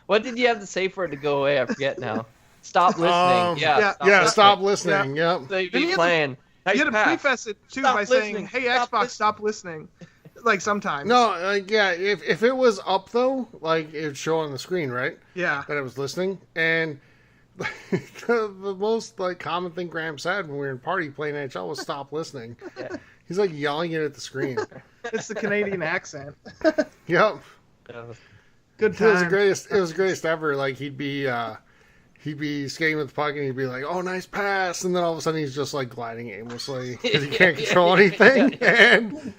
What did you have to say for it to go away? I forget now. Stop listening. yeah, Yeah. listening. Stop listening. Yep. So you'd Then you be have to- playing. Nice You had to pass. preface it too Stop by listening. saying, "Hey, Stop Xbox, listening." stop listening." Like sometimes. No. Yeah. If it was up though, like it would show on the screen, right? Yeah. That I was listening, and the most like common thing Graham said when we were in party playing NHL was stop listening. Yeah. He's like yelling it at the screen. It's the Canadian accent. Yep. Good It was the time. greatest. It was the greatest ever. Like he'd be skating with the puck and he'd be like, "Oh, nice pass," and then all of a sudden he's just like gliding aimlessly because he can't control anything. And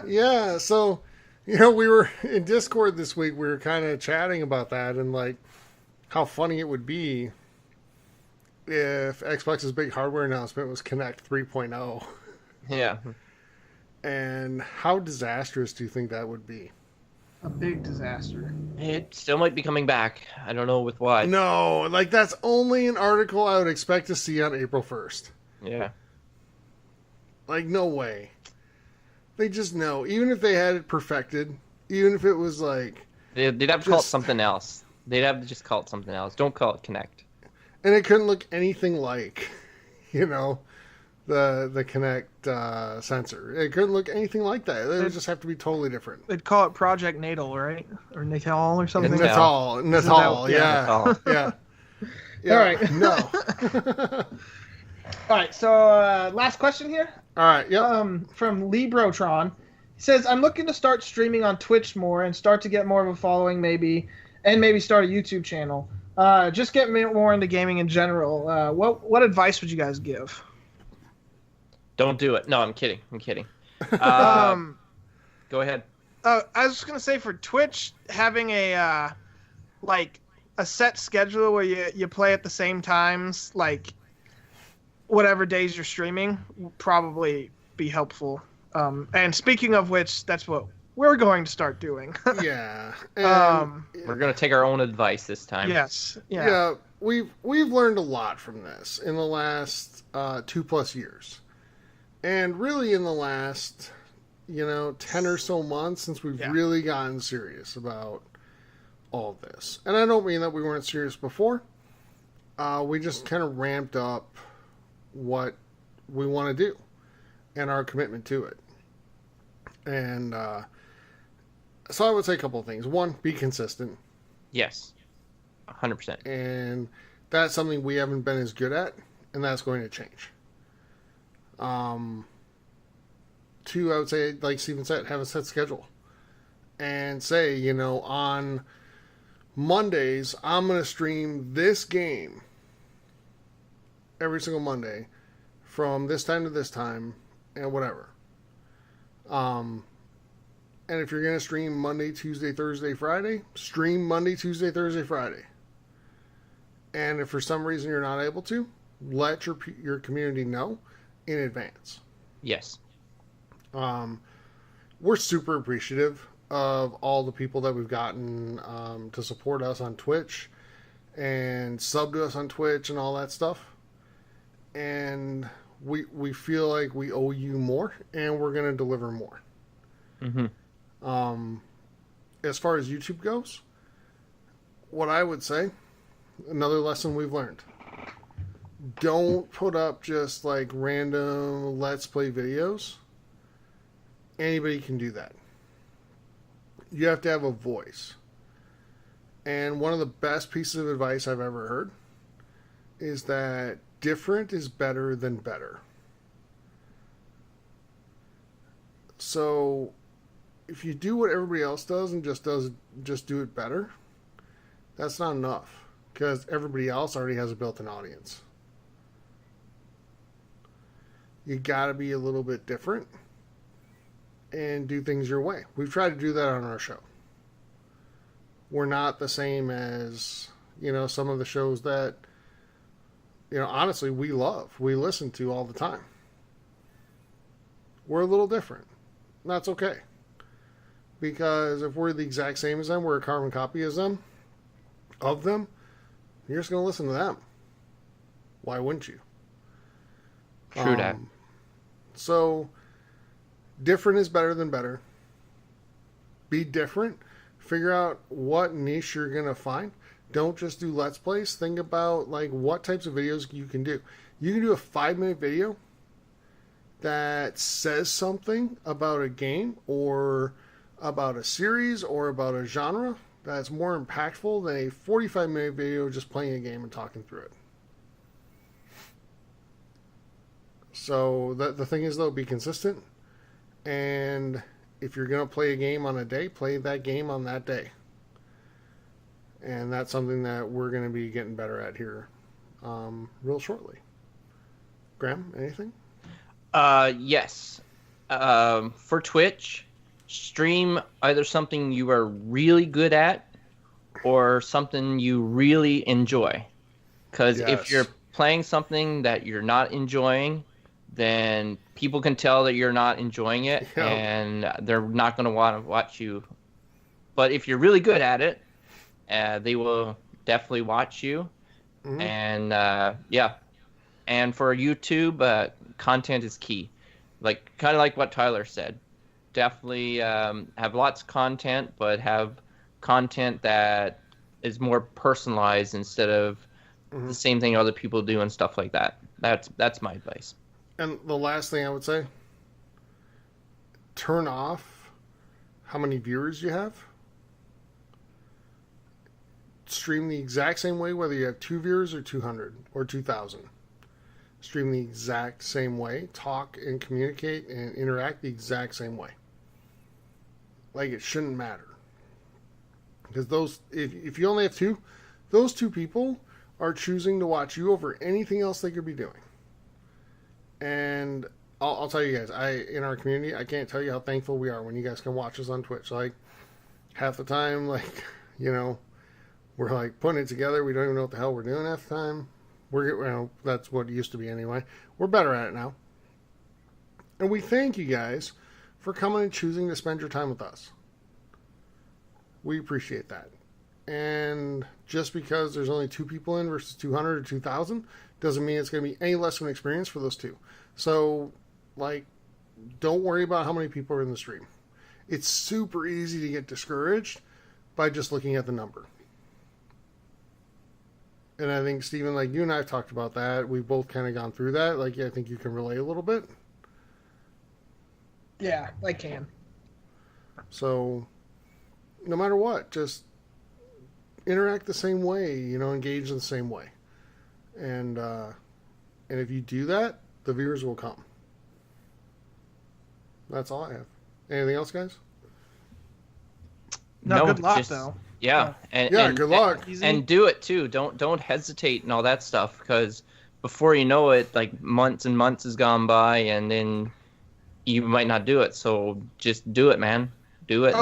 yeah, so we were in Discord this week. We were kind of chatting about that and like how funny it would be if Xbox's big hardware announcement was Kinect 3.0, Yeah. and how disastrous do you think that would be? A big disaster. It still might be coming back. I don't know with what. No, like that's only an article I would expect to see on April 1st. Yeah. Like, no way. They just know. Even if they had it perfected, even if it was like... They'd have to call it Just- something else. They'd have to just call it something else. Don't call it Connect. And it couldn't look anything like, the Kinect sensor. It couldn't look anything like that. It would just have to be totally different. They'd call it Project Natal, right? Or Natal or something. Natal. Natal, Yeah, yeah. Natal. Yeah. Yeah. All right. No. All right. So last question here. All right, yep. From Librotron. He says, "I'm looking to start streaming on Twitch more and start to get more of a following, maybe start a YouTube channel. Just get more into gaming in general. What advice would you guys give?" Don't do it. No, I'm kidding. Go ahead. I was just gonna say for Twitch, having a set schedule where you play at the same times, like whatever days you're streaming, will probably be helpful. And speaking of which, that's what we're going to start doing. Yeah. And, We're gonna take our own advice this time. Yes. Yeah. yeah, we've learned a lot from this in the last 2+ years. And really in the last, 10 or so months since we've Yeah. really gotten serious about all of this. And I don't mean that we weren't serious before. We just kind of ramped up what we want to do and our commitment to it. And so I would say a couple of things. One, be consistent. Yes. 100%. And that's something we haven't been as good at, and that's going to change. Two, I would say, like Steven said, have a set schedule. And say, on Mondays, I'm going to stream this game every single Monday from this time to this time and whatever. And if you're going to stream Monday, Tuesday, Thursday, Friday, stream Monday, Tuesday, Thursday, Friday. And if for some reason you're not able to, let your community know in advance. Yes. We're super appreciative of all the people that we've gotten to support us on Twitch and sub to us on Twitch and all that stuff. And we feel like we owe you more, and we're going to deliver more. Mm-hmm. As far as YouTube goes, what I would say, another lesson we've learned: don't put up just like random Let's Play videos. Anybody can do that. You have to have a voice. And one of the best pieces of advice I've ever heard is that different is better than better. So if you do what everybody else does and just do it better, that's not enough, because everybody else already has a built-in audience. You got to be a little bit different and do things your way. We've tried to do that on our show. We're not the same as, some of the shows that, honestly, we love. We listen to all the time. We're a little different. That's okay. Because if we're the exact same as them, we're a carbon copy of them, you're just going to listen to them. Why wouldn't you? True that. So, different is better than better. Be different. Figure out what niche you're going to find. Don't just do Let's Plays. Think about what types of videos you can do. You can do a 5-minute video that says something about a game or about a series or about a genre that's more impactful than a 45-minute video just playing a game and talking through it. So the thing is, though, be consistent. And if you're going to play a game on a day, play that game on that day. And that's something that we're going to be getting better at here real shortly. Graham, anything? Yes. For Twitch, stream either something you are really good at or something you really enjoy. Because if you're playing something that you're not enjoying, then people can tell that you're not enjoying it, and they're not going to want to watch you. But if you're really good at it, they will definitely watch you. Mm-hmm. And and for YouTube, content is key. Kind of like what Tyler said. Definitely have lots of content, but have content that is more personalized instead of the same thing other people do and stuff like that. That's my advice. And the last thing I would say, turn off how many viewers you have. Stream the exact same way, whether you have 2 viewers or 200 or 2,000. Stream the exact same way. Talk and communicate and interact the exact same way. It shouldn't matter. Because if you only have 2, those 2 people are choosing to watch you over anything else they could be doing. And I'll tell you guys, in our community, I can't tell you how thankful we are when you guys can watch us on Twitch. Half the time, we're putting it together. We don't even know what the hell we're doing half the time. That's what it used to be anyway. We're better at it now. And we thank you guys for coming and choosing to spend your time with us. We appreciate that. And just because there's only 2 people in versus 200 or 2,000 doesn't mean it's going to be any less of an experience for those 2. So, don't worry about how many people are in the stream. It's super easy to get discouraged by just looking at the number. And I think, Stephen, you and I have talked about that. We've both kind of gone through that. I think you can relate a little bit. Yeah, I can. So, no matter what, just interact the same way, engage in the same way. And if you do that, the viewers will come. That's all I have. Anything else, guys? No, good luck, though. Yeah, and good luck. And do it too. Don't hesitate and all that stuff, because before you know it, months and months has gone by, and then you might not do it. So just do it, man. Do it,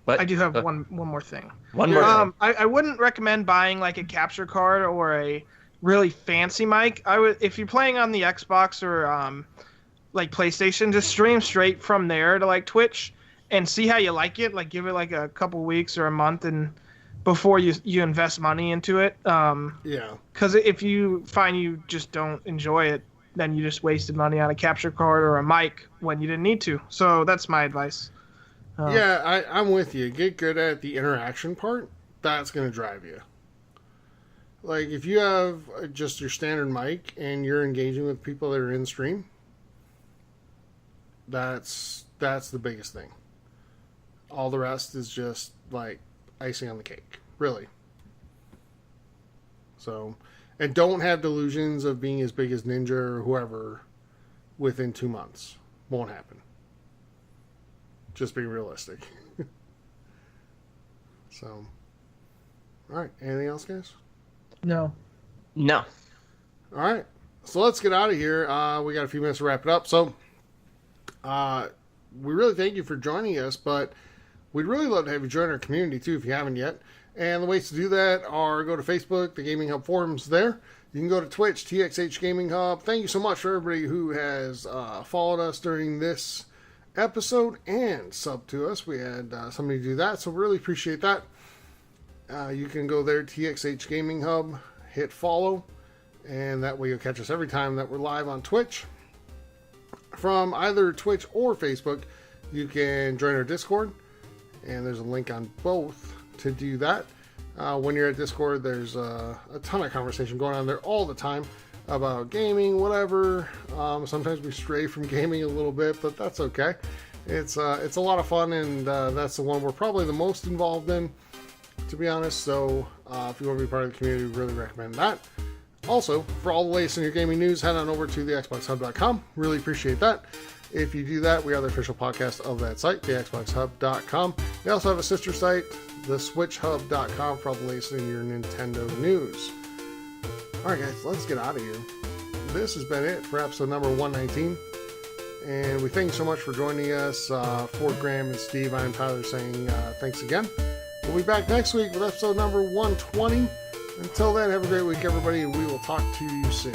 But I do have one more thing. One more thing. I wouldn't recommend buying like a capture card or a really fancy mic. I would, if you're playing on the Xbox or like PlayStation, just stream straight from there to like Twitch and see how you like it. Like give it like a couple weeks or a month and before you invest money into it. Yeah. Because if you find you just don't enjoy it, then you just wasted money on a capture card or a mic when you didn't need to. So that's my advice. Yeah, I'm with you. Get good at the interaction part. That's going to drive you. Like, if you have just your standard mic and you're engaging with people that are in stream, that's the biggest thing. All the rest is just, like, icing on the cake. Really. So, and don't have delusions of being as big as Ninja or whoever within 2 months. Won't happen. Just be realistic. So, all right. Anything else, guys? No. No. All right. So let's get out of here. We got a few minutes to wrap it up. So, we really thank you for joining us, but we'd really love to have you join our community too if you haven't yet. And the ways to do that are go to Facebook, the Gaming Hub forums there. You can go to Twitch, TXH Gaming Hub. Thank you so much for everybody who has followed us during this episode and sub to us. We had somebody do that, so really appreciate that. You can go there, TXH Gaming Hub, hit follow, and that way you'll catch us every time that we're live on Twitch. From either Twitch or Facebook, you can join our Discord, and there's a link on both to do that. When you're at Discord, there's a ton of conversation going on there all the time about gaming, whatever. Sometimes we stray from gaming a little bit, but that's okay. It's a lot of fun, and that's the one we're probably the most involved in, to be honest. So if you want to be part of the community, we really recommend that. Also, for all the latest in your gaming news, head on over to thexboxhub.com. Really appreciate that. If you do that, we are the official podcast of that site, thexboxhub.com. We also have a sister site, theswitchhub.com, for all the latest in your Nintendo news. Alright guys, let's get out of here. This has been it for episode number 119. And we thank you so much for joining us. For Graham and Steve, I'm Tyler saying thanks again. We'll be back next week with episode number 120. Until then, have a great week, everybody, and we will talk to you soon.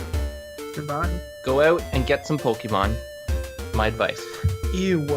Goodbye. Go out and get some Pokemon. My advice. Ew.